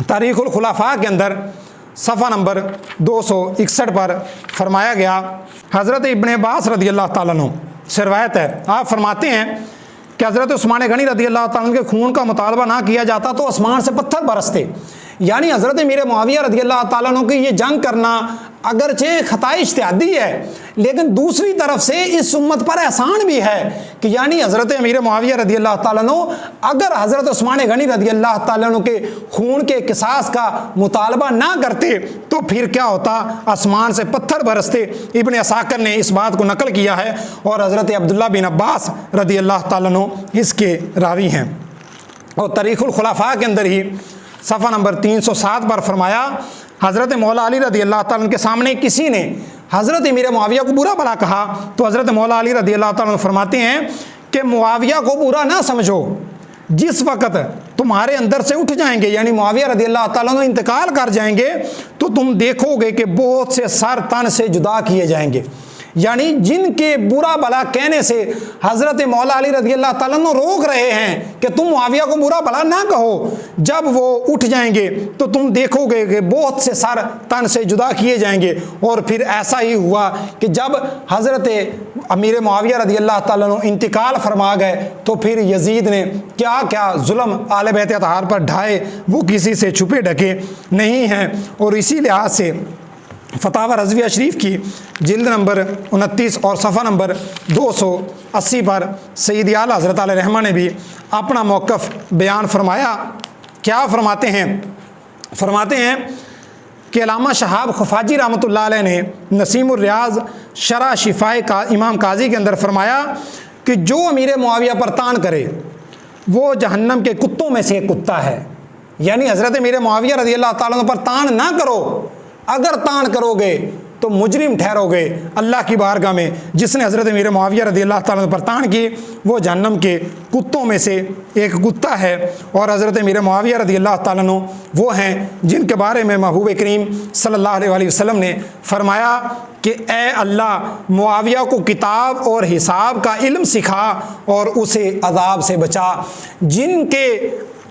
तारीख़ुल खुलाफ़ा के अंदर सफ़ा नंबर 261 पर फरमाया गया, हज़रत इब्न अब्बास रज़ी अल्लाह ताला अन्हु से रिवायत है, आप फरमाते हैं कि हज़रत उस्मान गनी रज़ी अल्लाह ताला अन्हु के खून का मुतालबा ना किया जाता तो आसमान से पत्थर बरसते। यानी हज़रत अमीर मुआविया रज़ी अल्लाह ताला अन्हु की ये जंग करना अगरचे ख़ताए इज्तिहादी है, लेकिन दूसरी तरफ से इस उम्मत पर एहसान भी है कि यानी हज़रत अमीर मुआविया रज़ी अल्लाह ताला अन्हु अगर हज़रत उस्मान गनी रज़ी अल्लाह ताला अन्हु के खून के किसास का मुतालबा ना करते तो फिर क्या होता, आसमान से पत्थर बरसते। इब्न असाकिर ने इस बात को नकल किया है और हज़रत अब्दुल्ला बिन अब्बास रज़ी अल्लाह ताला अन्हु इसके रावी हैं। और तारीख़ुल खुलाफ़ा के अंदर ही सफ़ा नंबर 307 पर फरमाया, हज़रत मौला अली रज़ी अल्लाह ताला अन्हु के सामने किसी ने हज़रत अमीर मुआविया को बुरा भला कहा तो हज़रत मौला अली रज़ी अल्लाह ताला अन्हु फरमाते हैं कि मुआविया को बुरा ना समझो, जिस वक़्त तुम्हारे अंदर से उठ जाएंगे यानी मुआविया रज़ी अल्लाह ताला अन्हु इंतकाल कर जाएंगे तो तुम देखोगे कि बहुत से सर तन से जुदा किए जाएंगे। यानी जिनके बुरा भला कहने से हज़रत मौला अली रज़ी अल्लाह ताला अन्हु रोक रहे हैं कि तुम मुआविया को बुरा भला ना कहो, जब वो उठ जाएंगे तो तुम देखोगे कि बहुत से सर तन से जुदा किए जाएंगे। और फिर ऐसा ही हुआ कि जब हज़रत अमीर मुआविया रज़ी अल्लाह ताला अन्हु इंतकाल फरमा गए तो फिर यजीद ने क्या क्या जुल्म आले बैत अतहार पर ढाए वो किसी से छुपे ढके नहीं हैं। और इसी लिहाज से फतावा रज़विया शरीफ की जिल्द नंबर 29 और सफ़ा नंबर 280 पर सईद आला हज़रत आले रहमा ने भी अपना मौक़िफ़ बयान फरमाया। क्या फरमाते हैं? फरमाते हैं कि अल्लामा शहाब खफाजी रहमतुल्लाह अलैह ने नसीमुर रियाज़ शरह शिफ़ाए का इमाम काजी के अंदर फरमाया कि जो अमीर मुआविया पर तान करे वो जहन्नम के कुत्तों में से एक कुत्ता है। यानी हज़रत अमीर मुआविया रज़ी अल्लाह ताला अन्हु पर तान ना करो, अगर तान करोगे तो मुजरिम ठहरोगे अल्लाह की बारगाह में। जिसने हज़रत अमीर मुआविया रज़ियल्लाहु ताला पर तान किए वो जहन्नम के कुत्तों में से एक कुत्ता है। और हज़रत अमीर मुआविया रज़ियल्लाहु ताला अन्हु वो हैं जिनके बारे में महबूब करीम सल्लल्लाहु अलैहि वसल्लम ने फरमाया कि ए अल्लाह मुआविया को किताब और हिसाब का इल्म सिखा और उसे अज़ाब से बचा। जिनके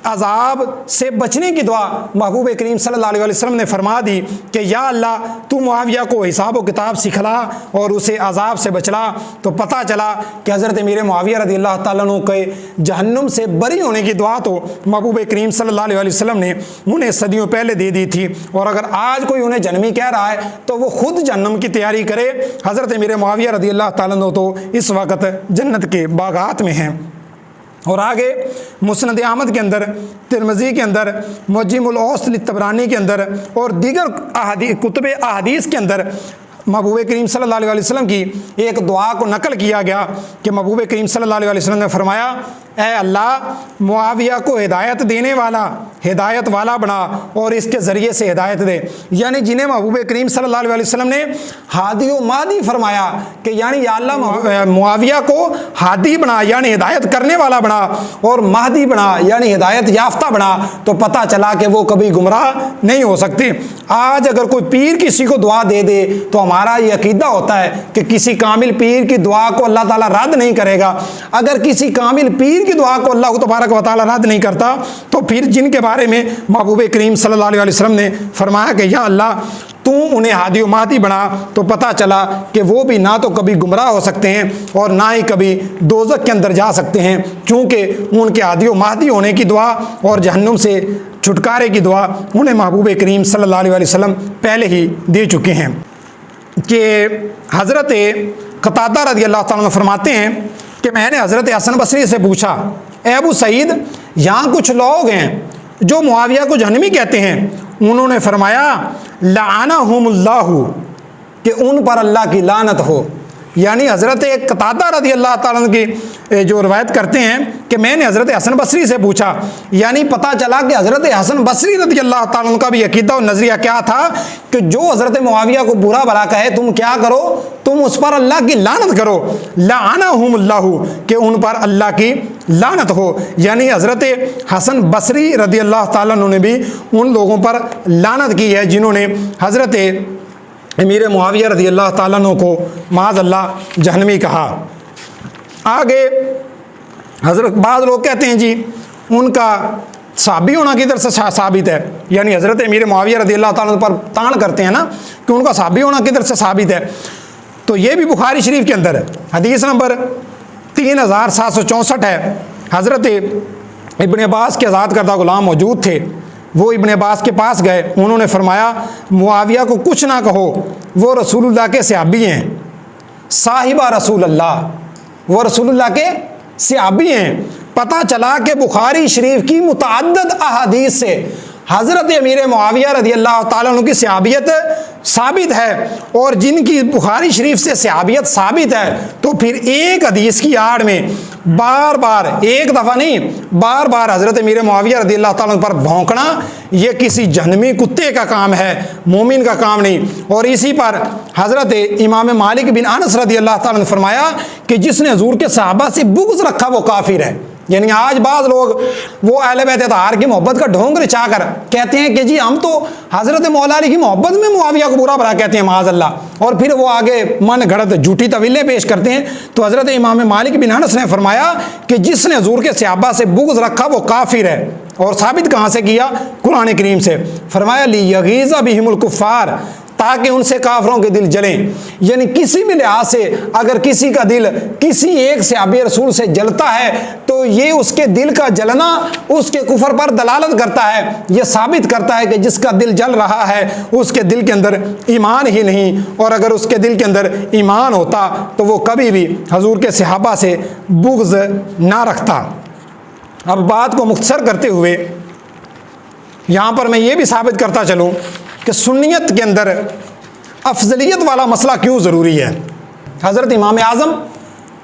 अज़ाब से बचने की दुआ महबूब करीम सल्लल्लाहु अलैहि वसल्लम ने फरमा दी कि या अल्लाह तू मुआविया को हिसाब और किताब सिखला और उसे अज़ाब से बचला। तो पता चला कि हज़रत अमीर मुआविया रज़ियल्लाहु ताला अन्हु के जहन्नुम से बरी होने की दुआ तो महबूब करीम सल्लल्लाहु अलैहि वसल्लम ने उन्हें सदियों पहले दे दी थी। और अगर आज कोई उन्हें जन्नमी कह रहा है तो वो खुद जहन्नुम की तैयारी करे। हज़रत अमीर मुआविया रज़ियल्लाहु ताला अन्हु तो इस वक्त जन्नत के बागात में हैं। और आगे मुस्नद अहमद के अंदर, तिरमिज़ी के अंदर, मुअज्जमुल औसत तबरानी के अंदर और दीगर कुतुब अहादीस के अंदर महबूब करीम सल्लल्लाहु अलैहि वसल्लम की एक दुआ को नकल किया गया कि महबूब करीम सल्लल्लाहु अलैहि वसल्लम ने फरमाया ए अल्लाह मुआविया को हिदायत देने वाला हिदायत वाला बना और इसके ज़रिए से हिदायत दे। यानी जिन्हें महबूब करीम सल्लल्लाहु अलैहि वसल्लम ने हादी व मादी फरमाया कि यानी या अल्लाह मुआविया को हादी बना यानी हिदायत करने वाला बना और महदी बना यानी हिदायत याफ्ता बना। तो पता चला कि वो कभी गुमराह नहीं हो सकते। आज अगर कोई पीर किसी को दुआ दे दे तो हमारा ये अकीदा होता है कि किसी कामिल पीर की दुआ को अल्लाह ताला रद्द नहीं करेगा। अगर किसी कामिल पीर की दुआ को अल्लाह तबारक व तआला रद्द नहीं करता तो फिर जिनके बारे में महबूब करीम सल्लल्लाहु अलैहि वसल्लम ने फरमाया कि या अल्लाह तू उन्हें हादी व मादी बना, तो पता चला कि वो भी ना तो कभी गुमराह हो सकते हैं और ना ही कभी दोज़ख के अंदर जा सकते हैं, क्योंकि उनके हादी व मादी होने की दुआ और जहन्नुम से छुटकारे की दुआ उन्हें महबूब करीम सल्लल्लाहु अलैहि वसल्लम पहले ही दे चुके हैं। कि हज़रत क़तादा रज़ियल्लाहु ताला फरमाते हैं कि मैंने हज़रत हसन बसरी से पूछा ए अबू सईद, यहाँ कुछ लोग हैं जो मुआविया को जहन्नमी कहते हैं। उन्होंने फरमाया लानहुमुल्लाहु, कि उन पर अल्लाह की लानत हो। यानी हज़रत क़तादा रज़ियल्लाहु ताला अन्हु की जो रवायत करते हैं कि मैंने हज़रत हसन बसरी से पूछा, यानी पता चला कि हज़रत हसन बसरी रज़ियल्लाहु ताला अन्हु का भी अकीदा और नज़रिया क्या था कि जो हज़रत मुआविया को बुरा भला कहे तुम क्या करो, तुम उस पर अल्लाह की लानत करो। लानहुमुल्लाहु, कि उन पर अल्लाह की लानत हो। यानी हज़रत हसन बसरी रज़ियल्लाहु ताला अन्हु ने भी उन लोगों पर लानत की है जिन्होंने हज़रत अमीर मुआविया रज़ियल्लाहु ताला अन्हु को माज़अल्लाह जहन्नमी कहा। आगे हज़रत बाज़ लोग कहते हैं जी उनका साबी होना किधर से साबित है, यानी हज़रत अमीर मुआविया रज़ियल्लाहु ताला अन्हु पर तान करते हैं ना कि उनका साबी होना किधर से साबित है। तो ये भी बुखारी शरीफ के अंदर हदीस नंबर 3764 है। हज़रत इब्न अब्बास के आज़ाद करदा ग़ुलाम मौजूद थे, वो इब्न अब्बास के पास गए। उन्होंने फरमाया मुआविया को कुछ ना कहो, वो रसूलुल्लाह के सहाबी हैं, साहिबा रसूलुल्लाह, वो रसूलुल्लाह के सहाबी हैं। पता चला कि बुखारी शरीफ की मुतअद्दिद अहादीस से हज़रत अमीर मुआविया रज़ियल्लाहु ताला अन्हु की सहाबियत साबित है। और जिनकी बुखारी शरीफ से सहाबियत साबित है तो फिर एक हदीस की आड़ में बार बार, एक दफ़ा नहीं बार बार हज़रत अमीर मुआविया रज़ियल्लाहु ताला अन्हु पर भौंकना ये किसी जहन्नमी कुत्ते का काम है, मोमिन का काम नहीं। और इसी पर हज़रत इमाम मालिक बिन अनस रज़ियल्लाहु ताला अन्हु ने फरमाया कि जिसने हुज़ूर के सहाबा से बुग़्ज़ रखा वो काफिर है। यानी आज बाज़ लोग वो अहले बैत अतहार की मोहब्बत का ढोंग रिचा कर कहते हैं कि जी हम तो हज़रत मौला अली की मोहब्बत में मुआविया को बुरा भला कहते हैं माज़अल्लाह, और फिर वो आगे मन घड़त झूठी तवीलें पेश करते हैं। तो हज़रत इमाम मालिक बिन अनस ने फरमाया कि जिसने हुज़ूर के सहाबा से बुग़्ज़ रखा वो काफिर है। और साबित कहाँ से किया? कुरान करीम से। फरमाया लियगीज़ा बिहिमुल कुफ़ार, ताकि उनसे काफरों के दिल जलें। यानी किसी भी लिहाज से अगर किसी का दिल किसी एक सहाबी रसूल से जलता है तो ये उसके दिल का जलना उसके कुफर पर दलालत करता है। ये साबित करता है कि जिसका दिल जल रहा है उसके दिल के अंदर ईमान ही नहीं, और अगर उसके दिल के अंदर ईमान होता तो वो कभी भी हजूर के सहाबा से बुग़्ज़ ना रखता। अब बात को मुख्तसर करते हुए यहाँ पर मैं ये भी साबित करता चलूँ कि सुन्नियत के अंदर अफजलियत वाला मसला क्यों ज़रूरी है। हज़रत इमाम आज़म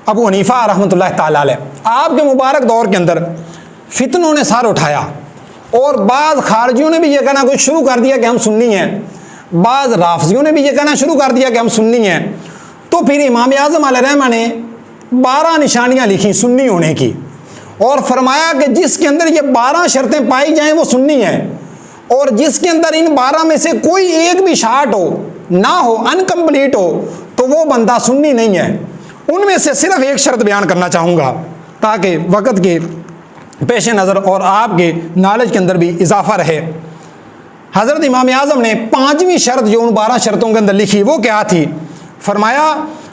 अबू हनीफ़ा रहमतुल्लाह ताला अलैह आपके मुबारक दौर के अंदर फितनों ने सर उठाया और बाज़ खारजियों ने भी यह कहना कुछ शुरू कर दिया कि हम सुन्नी हैं। बाज़ राफजियों ने भी ये कहना शुरू कर दिया कि हम सुन्नी हैं। तो फिर इमाम आज़म अलैहिर्रहमा ने 12 निशानियाँ लिखी सुन्नी होने की, और फरमाया कि जिसके अंदर ये 12 शर्तें पाई जाएं वो सुन्नी है, और जिसके अंदर इन 12 में से कोई एक भी शार्ट हो ना हो, अनकम्प्लीट हो, तो वो बंदा सुन्नी नहीं है। उनमें से सिर्फ एक शर्त बयान करना चाहूँगा ताकि वक़्त के पेश नज़र और आपके नॉलेज के अंदर भी इजाफा रहे। हज़रत इमाम आज़म ने 5वीं शर्त जो उन 12 शर्तों के अंदर लिखी वो क्या थी? फरमाया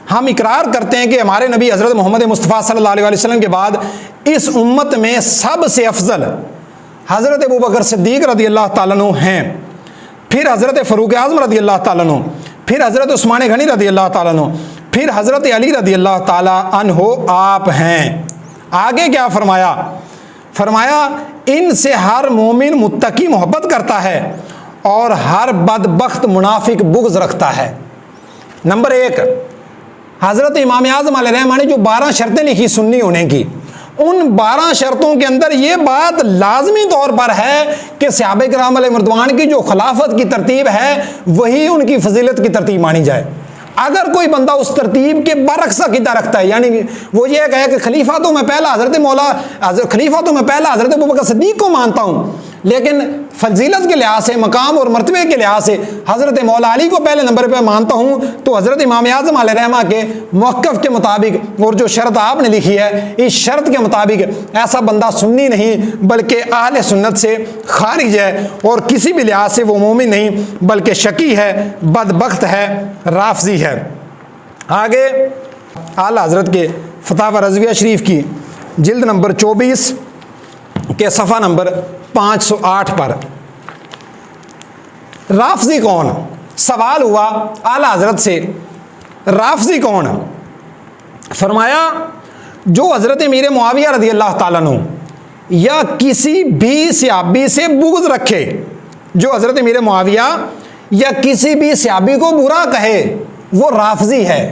हम इकरार करते हैं कि हमारे नबी हज़रत मोहम्मद मुस्तफ़ा सल्लल्लाहु अलैहि वसल्लम के बाद इस उम्मत में सबसे अफजल हज़रत अबू बकर सिद्दीक़ रज़ी अल्लाह ताला अन्हु हैं, फिर हज़रत फ़ारूक़ आज़म रज़ी अल्लाह ताला अन्हु, फिर हज़रत उस्मान गनी रज़ी अल्लाह ताला अन्हु, फिर हज़रत अली रज़ी अल्लाह ताला अन्हु आप हैं। आगे क्या फरमाया? फरमाया इनसे हर मोमिन मुत्तकी मोहब्बत करता है और हर बदबख्त मुनाफिक बुग़्ज़ रखता है। नंबर 1, हज़रत इमाम आज़म अलैहिर्रहमा ने जो 12 शर्तें लिखी सुन्नी होने की, उन 12 शर्तों के अंदर ये बात लाजमी तौर पर है कि सहाबा किराम अलैहिर्रिज़वान की जो खिलाफत की तरतीब है वही उनकी फजीलत की तरतीब मानी जाए। अगर कोई बंदा उस तरतीब के बरक्स अक़ीदा रखता है, यानी वो ये कहे कि खलीफा तो मैं पहला हज़रत अबू बकर सिद्दीक़ को मानता हूँ, लेकिन फजीलत के लिहाज से, मकाम और मरतबे के लिहाज से हज़रत मौला अली को पहले नंबर पर मानता हूँ, तो हज़रत इमाम आज़म अलैहिर्रहमा के मौक़िफ़ के मुताबिक और जो शर्त आपने लिखी है इस शर्त के मुताबिक ऐसा बंदा सुन्नी नहीं बल्कि अहले सुन्नत से खारिज है, और किसी भी लिहाज से वो मोमिन नहीं बल्कि शकी है, बदबख्त है, राफ़ज़ी है। आगे आला हज़रत के फतावा रज़विया शरीफ की जिल्द नंबर 24 के सफ़ा नंबर 508 पर राफ़ज़ी कौन? सवाल हुआ आला हज़रत से, राफ़ज़ी कौन? फरमाया जो हज़रत मीर मुआविया रज़ी अल्लाह ताला अन्हु या किसी भी सहाबी से बुग़्ज़ रखे, जो हज़रत मीर मुआविया या किसी भी सहाबी को बुरा कहे वो राफ़ज़ी है।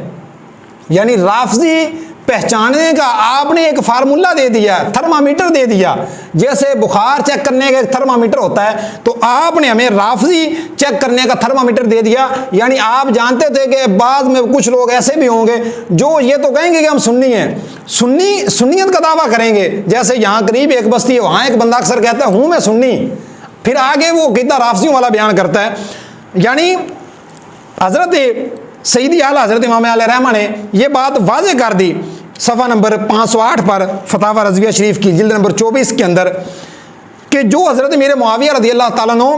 यानी राफ़ज़ी पहचानने का आपने एक फार्मूला दे दिया, थर्मामीटर दे दिया। जैसे बुखार चेक करने का एक थर्मामीटर होता है, तो आपने हमें राफ़ज़ी चेक करने का थर्मामीटर दे दिया। यानी आप जानते थे कि बाद में कुछ लोग ऐसे भी होंगे जो ये तो कहेंगे कि हम सुन्नी हैं, सुन्नियत का दावा करेंगे। जैसे यहाँ करीब एक बस्ती है, वहाँ एक बंदा अक्सर कहता है हूँ मैं सुन्नी, फिर आगे वो कितना राफ़ज़ियों वाला बयान करता है। यानी हज़रत सईदी आला हज़रत इमाम अलैहिर्रहमा ने यह बात वाज़े कर दी सफ़ा नंबर 508 पर फतावा रज़विया शरीफ की जिल्द नंबर 24 के अंदर कि जो हज़रत मीर मुआविया रज़ी अल्लाह ताला अन्हु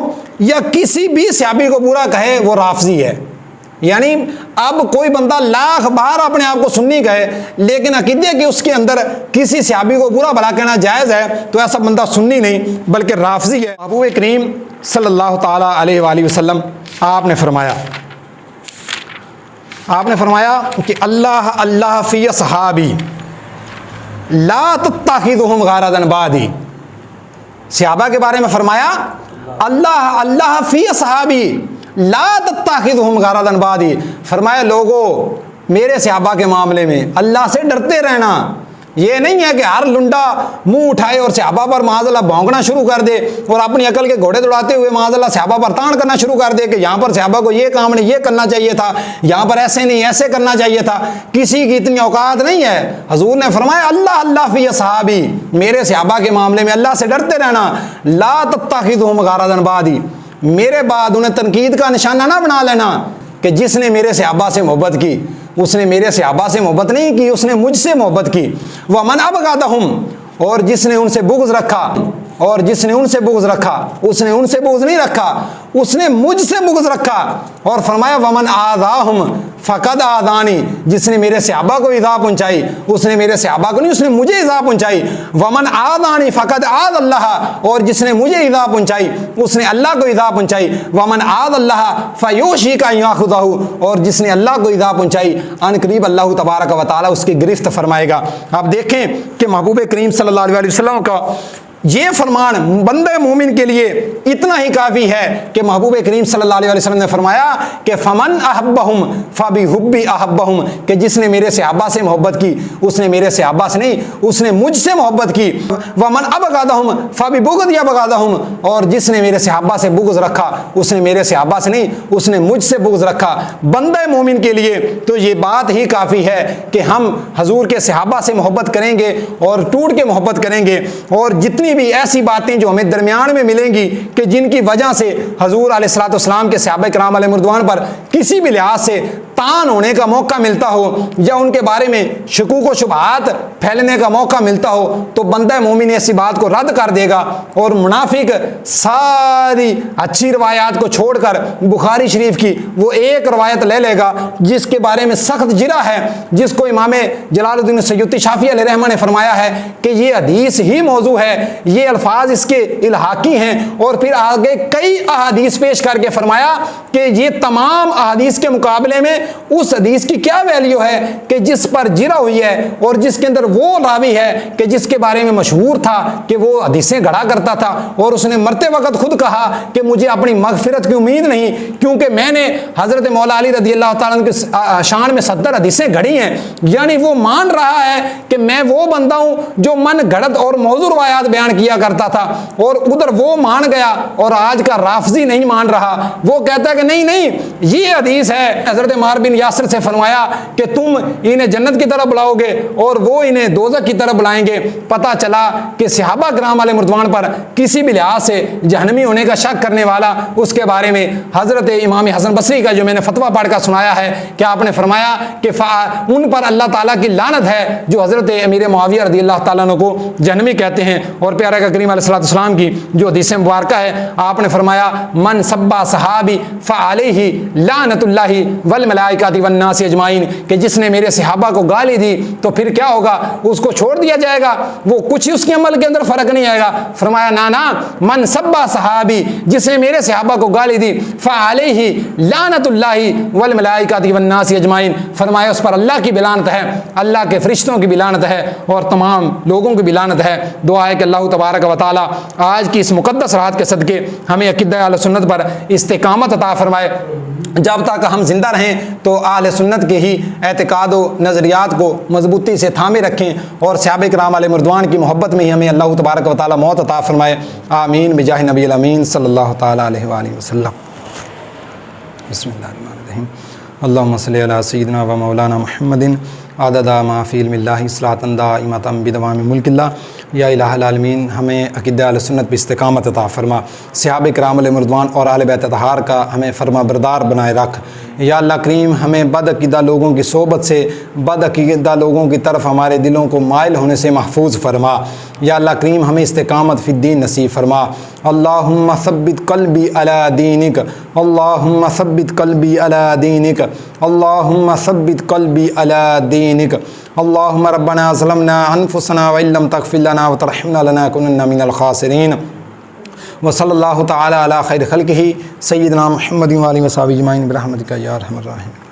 या किसी भी सहाबी को बुरा कहे वो राफ़ज़ी है। यानी अब कोई बंदा लाख बार अपने आप को सुन्नी कहे लेकिन अकीदे के उसके अंदर किसी सहाबी को बुरा भला कहना जायज़ है, तो ऐसा बंदा सुन्नी नहीं बल्कि राफ़ज़ी है। महबूब करीम सल्लल्लाहु ताला अलैहि वसल्लम आपने फरमाया कि अल्लाह अल्लाह फ़ी असहाबी ला तत्तखिज़ुहुम गारदन बादी। सहाबा के बारे में फरमाया अल्लाह अल्लाह फ़ी असहाबी ला तत्तखिज़ुहुम गारदन बादी। फरमाया लोगों मेरे सहाबा के मामले में अल्लाह से डरते रहना। ये नहीं है कि हर लुंडा मुंह उठाए और सहाबा पर माज़अल्लाह भौंकना शुरू कर दे और अपनी अकल के घोड़े दौड़ाते हुए माज़अल्लाह सहाबा पर तान करना शुरू कर दे कि यहाँ पर सहाबा को ये काम नहीं ये करना चाहिए था, यहाँ पर ऐसे नहीं ऐसे करना चाहिए था। किसी की इतनी औकात नहीं है। हजूर ने फरमाया अल्लाह अल्लाह फ़ी असहाबी, मेरे सहाबा के मामले में अल्लाह से डरते रहना। ला तत्तखिज़ुहुम गारदन बादी, मेरे बाद उन्हें तनकीद का निशाना ना बना लेना कि जिसने मेरे सहाबा से मोहब्बत की उसने मेरे सहाबा से मोहब्बत नहीं की, उसने मुझसे मोहब्बत की। वह मन अबग़दहुम, और जिसने उनसे बुग़्ज़ रखा और जिसने उनसे बुग़्ज़ रखा उसने उनसे बुग़्ज़ नहीं रखा, उसने मुझसे बुग़्ज़ रखा। और फरमाया वमन आज़ाहुम फ़क़द आज़ानी, जिसने मेरे सहाबा को इज़ा पहुँचाई उसने मेरे सहाबा को नहीं उसने मुझे इज़ा पहुँचाई। वमन आज़ानी फ़क़द आज़ अल्लाह, और जिसने मुझे इज़ा पहुँचाई उसने अल्लाह को इज़ा पहुँचाई। वमन आज़ अल्लाह फ़युशिका याख़ुज़हु, और जिसने अल्लाह को इज़ा पहुँचाई अनकरीब अल्लाह तबारक व तआला उसकी गिरफ्त फरमाएगा। आप देखें कि महबूब करीम सल्लल्लाहु अलैहि वसल्लम का ये फरमान बंदे मोमिन के लिए इतना ही काफ़ी है कि महबूब करीम सल्लल्लाहु अलैहि वसल्लम ने फरमाया कि फ़मन अहब्बहुम फ़बी हुब्बी अहब्बहुम, कि जिसने मेरे सहाबा से मोहब्बत की उसने मेरे सहाबा से नहीं, उसने मुझसे मोहब्बत की। वमन अबगादहुम फ़बी बुग़दी अबगादहुम, और जिसने मेरे सहाबा से बुग़्ज़ रखा उसने मेरे सहाबा से नहीं, उसने मुझसे बुग़्ज़ रखा। बंदे मोमिन के लिए तो ये बात ही काफ़ी है कि हम हजूर के सहाबा से मोहब्बत करेंगे और टूट के मोहब्बत करेंगे, और जितनी भी ऐसी बातें जो हमें दरमियान में मिलेंगी कि जिनकी वजह से हजूर अलैहिस्सलाम के सहाबा किराम अलैहिर्रिज़वान पर किसी भी लिहाज से तान होने का मौका मिलता हो या उनके बारे में शकूक व शुबहात फैलने का मौका मिलता हो, तो बंदा मोमिन ऐसी बात को रद्द कर देगा। और मुनाफिक सारी अच्छी रवायात को छोड़कर बुखारी शरीफ की वो एक रवायत ले लेगा जिसके बारे में सख्त जिरा है, जिसको इमाम जलालुद्दीन सय्युती शाफी अलैहिर्रहमा ने फरमाया है कि ये हदीस ही मौजू है, ये अल्फाज इसके इल्हाकी हैं। और फिर आगे कई अहादीस पेश करके फरमाया कि ये तमाम अहादीस के मुकाबले में उस हदीस की क्या वैल्यू है कि जिस पर जिरा हुई है और जिसके अंदर वो रावी है कि जिसके बारे में मशहूर था कि वो हदीसें गढ़ा करता था, और उसने मरते वक्त खुद कहा कि मुझे अपनी मगफिरत की उम्मीद नहीं, क्योंकि मैंने हज़रत मौला अली रज़ी अल्लाह ताला अन्हु की शान में 70 हदीसें गढ़ी हैं। यानी वो मान रहा है कि मैं वो बंदा हूँ जो मन गढ़त और मौजूद रवायात बयान किया करता था, और उधर वो मान गया और आज का राफजी नहीं मान रहा। वो कहता है कि नहीं नहीं, ये हदीस है, हज़रत अम्मार बिन यासिर से फरमाया कि तुम इन्हें जन्नत की तरफ बुलाओगे और वो इन्हें दोज़ख की तरफ बुलाएंगे। पता चला कि सहाबा किराम अलैहिर्रिज़वान पर किसी भी लिहाज से जहन्नमी होने का शक करने वाला, उसके बारे में हज़रत इमाम हसन बसरी का जो मैंने फतवा पढ़ कर सुनाया है कि आपने फरमाया कि उन पर अल्लाह ताला की लानत है जो हज़रत अमीर मुआविया रज़ी अल्लाह ताला अन्हु को जहन्नमी कहते हैं। और प्यारा का करीम अलैहिस्सलाम की जो हदीस मुबारक है, आपने फरमाया मन सब्बा सहाबी फ़अलैहि लानतुल्लाहि वल मलाइकाति वन नास अजमाइन, कि जिसने मेरे सहाबा को गाली दी तो फिर क्या होगा, उसको छोड़ दिया जाएगा, वो कुछ उसके अमल के अंदर फर्क नहीं आएगा। फरमाया ना ना, मन सब्बा सहाबी, जिसने मेरे सहाबा को गाली दी फ़अलैहि लानतुल्लाहि वल मलाइकाति वन नास अजमाइन, फरमाया उस पर अल्लाह की भी लानत है, अल्लाह के फरिश्तों की भी लानत है और तमाम लोगों की भी लानत है। दुआ है कि अल्लाह तबारक व तआला आज की इस मुक़द्दस रात के सदके हमें अक़ीदा अहले सुन्नत पर इस्तिकामत अता फरमाए। जब तक हम जिंदा रहें तो अहले सुन्नत के ही एतकाद व नज़रियात को मजबूती से थामे रखें और सहाबा किराम अलैहिर्रिज़वान की मोहब्बत में ही हमें अल्लाह तबारक व तआला मौत अता फरमाए। आमीन बिजाह नबील अमीन सल्लल्लाहु तआला अलैहि वसल्लम। बिस्मिल्लाहिर्रहमानिर्रहीम। अल्लाहुम्मा सल्लि अला सय्यिदिना व मौलाना मुहम्मदिन आददा मा फ़ी इल्मिल्लाहि सलातन दाइमतन बिदवामि मुल्किल्लाह। या इलाहुल आलमीन, हमें अक़ीदा अहले सुन्नत पर इस्तिकामत अता फरमा, सहाबा किराम अलैहिर्रिज़वान और अहले बैत अतहार का हमें फरमा बरदार बनाए रख। या अल्लाह करीम, हमें बदअक़ीदा लोगों की सोबत से, बदअक़ीदा लोगों की तरफ हमारे दिलों को माइल होने से महफूज फरमा। या अल्लाह करीम, हमें इस्तिकामत फ़िद्दीन नसीब फरमा। अल्लाहुम्मा सब्बित क़ल्बी अला दीनिक, अल्लाहुम्मा सब्बित क़ल्बी अला दीनिक, अल्लाहुम्मा सब्बित क़ल्बी अला दीनिक। अल्लाहुम्मा रब्बना ज़लमना अनफुसना व इल्लम तग़फ़िर लना व तरहमना लनकुनन्ना मिनल ख़ासिरीन। व सल्लल्लाहु तआला अला खैर ख़ल्क़िही सय्यिदना मुहम्मदिन व आलिहि व सहबिही अजमाइन बिरहमतिका या अरहमर राहिमीन।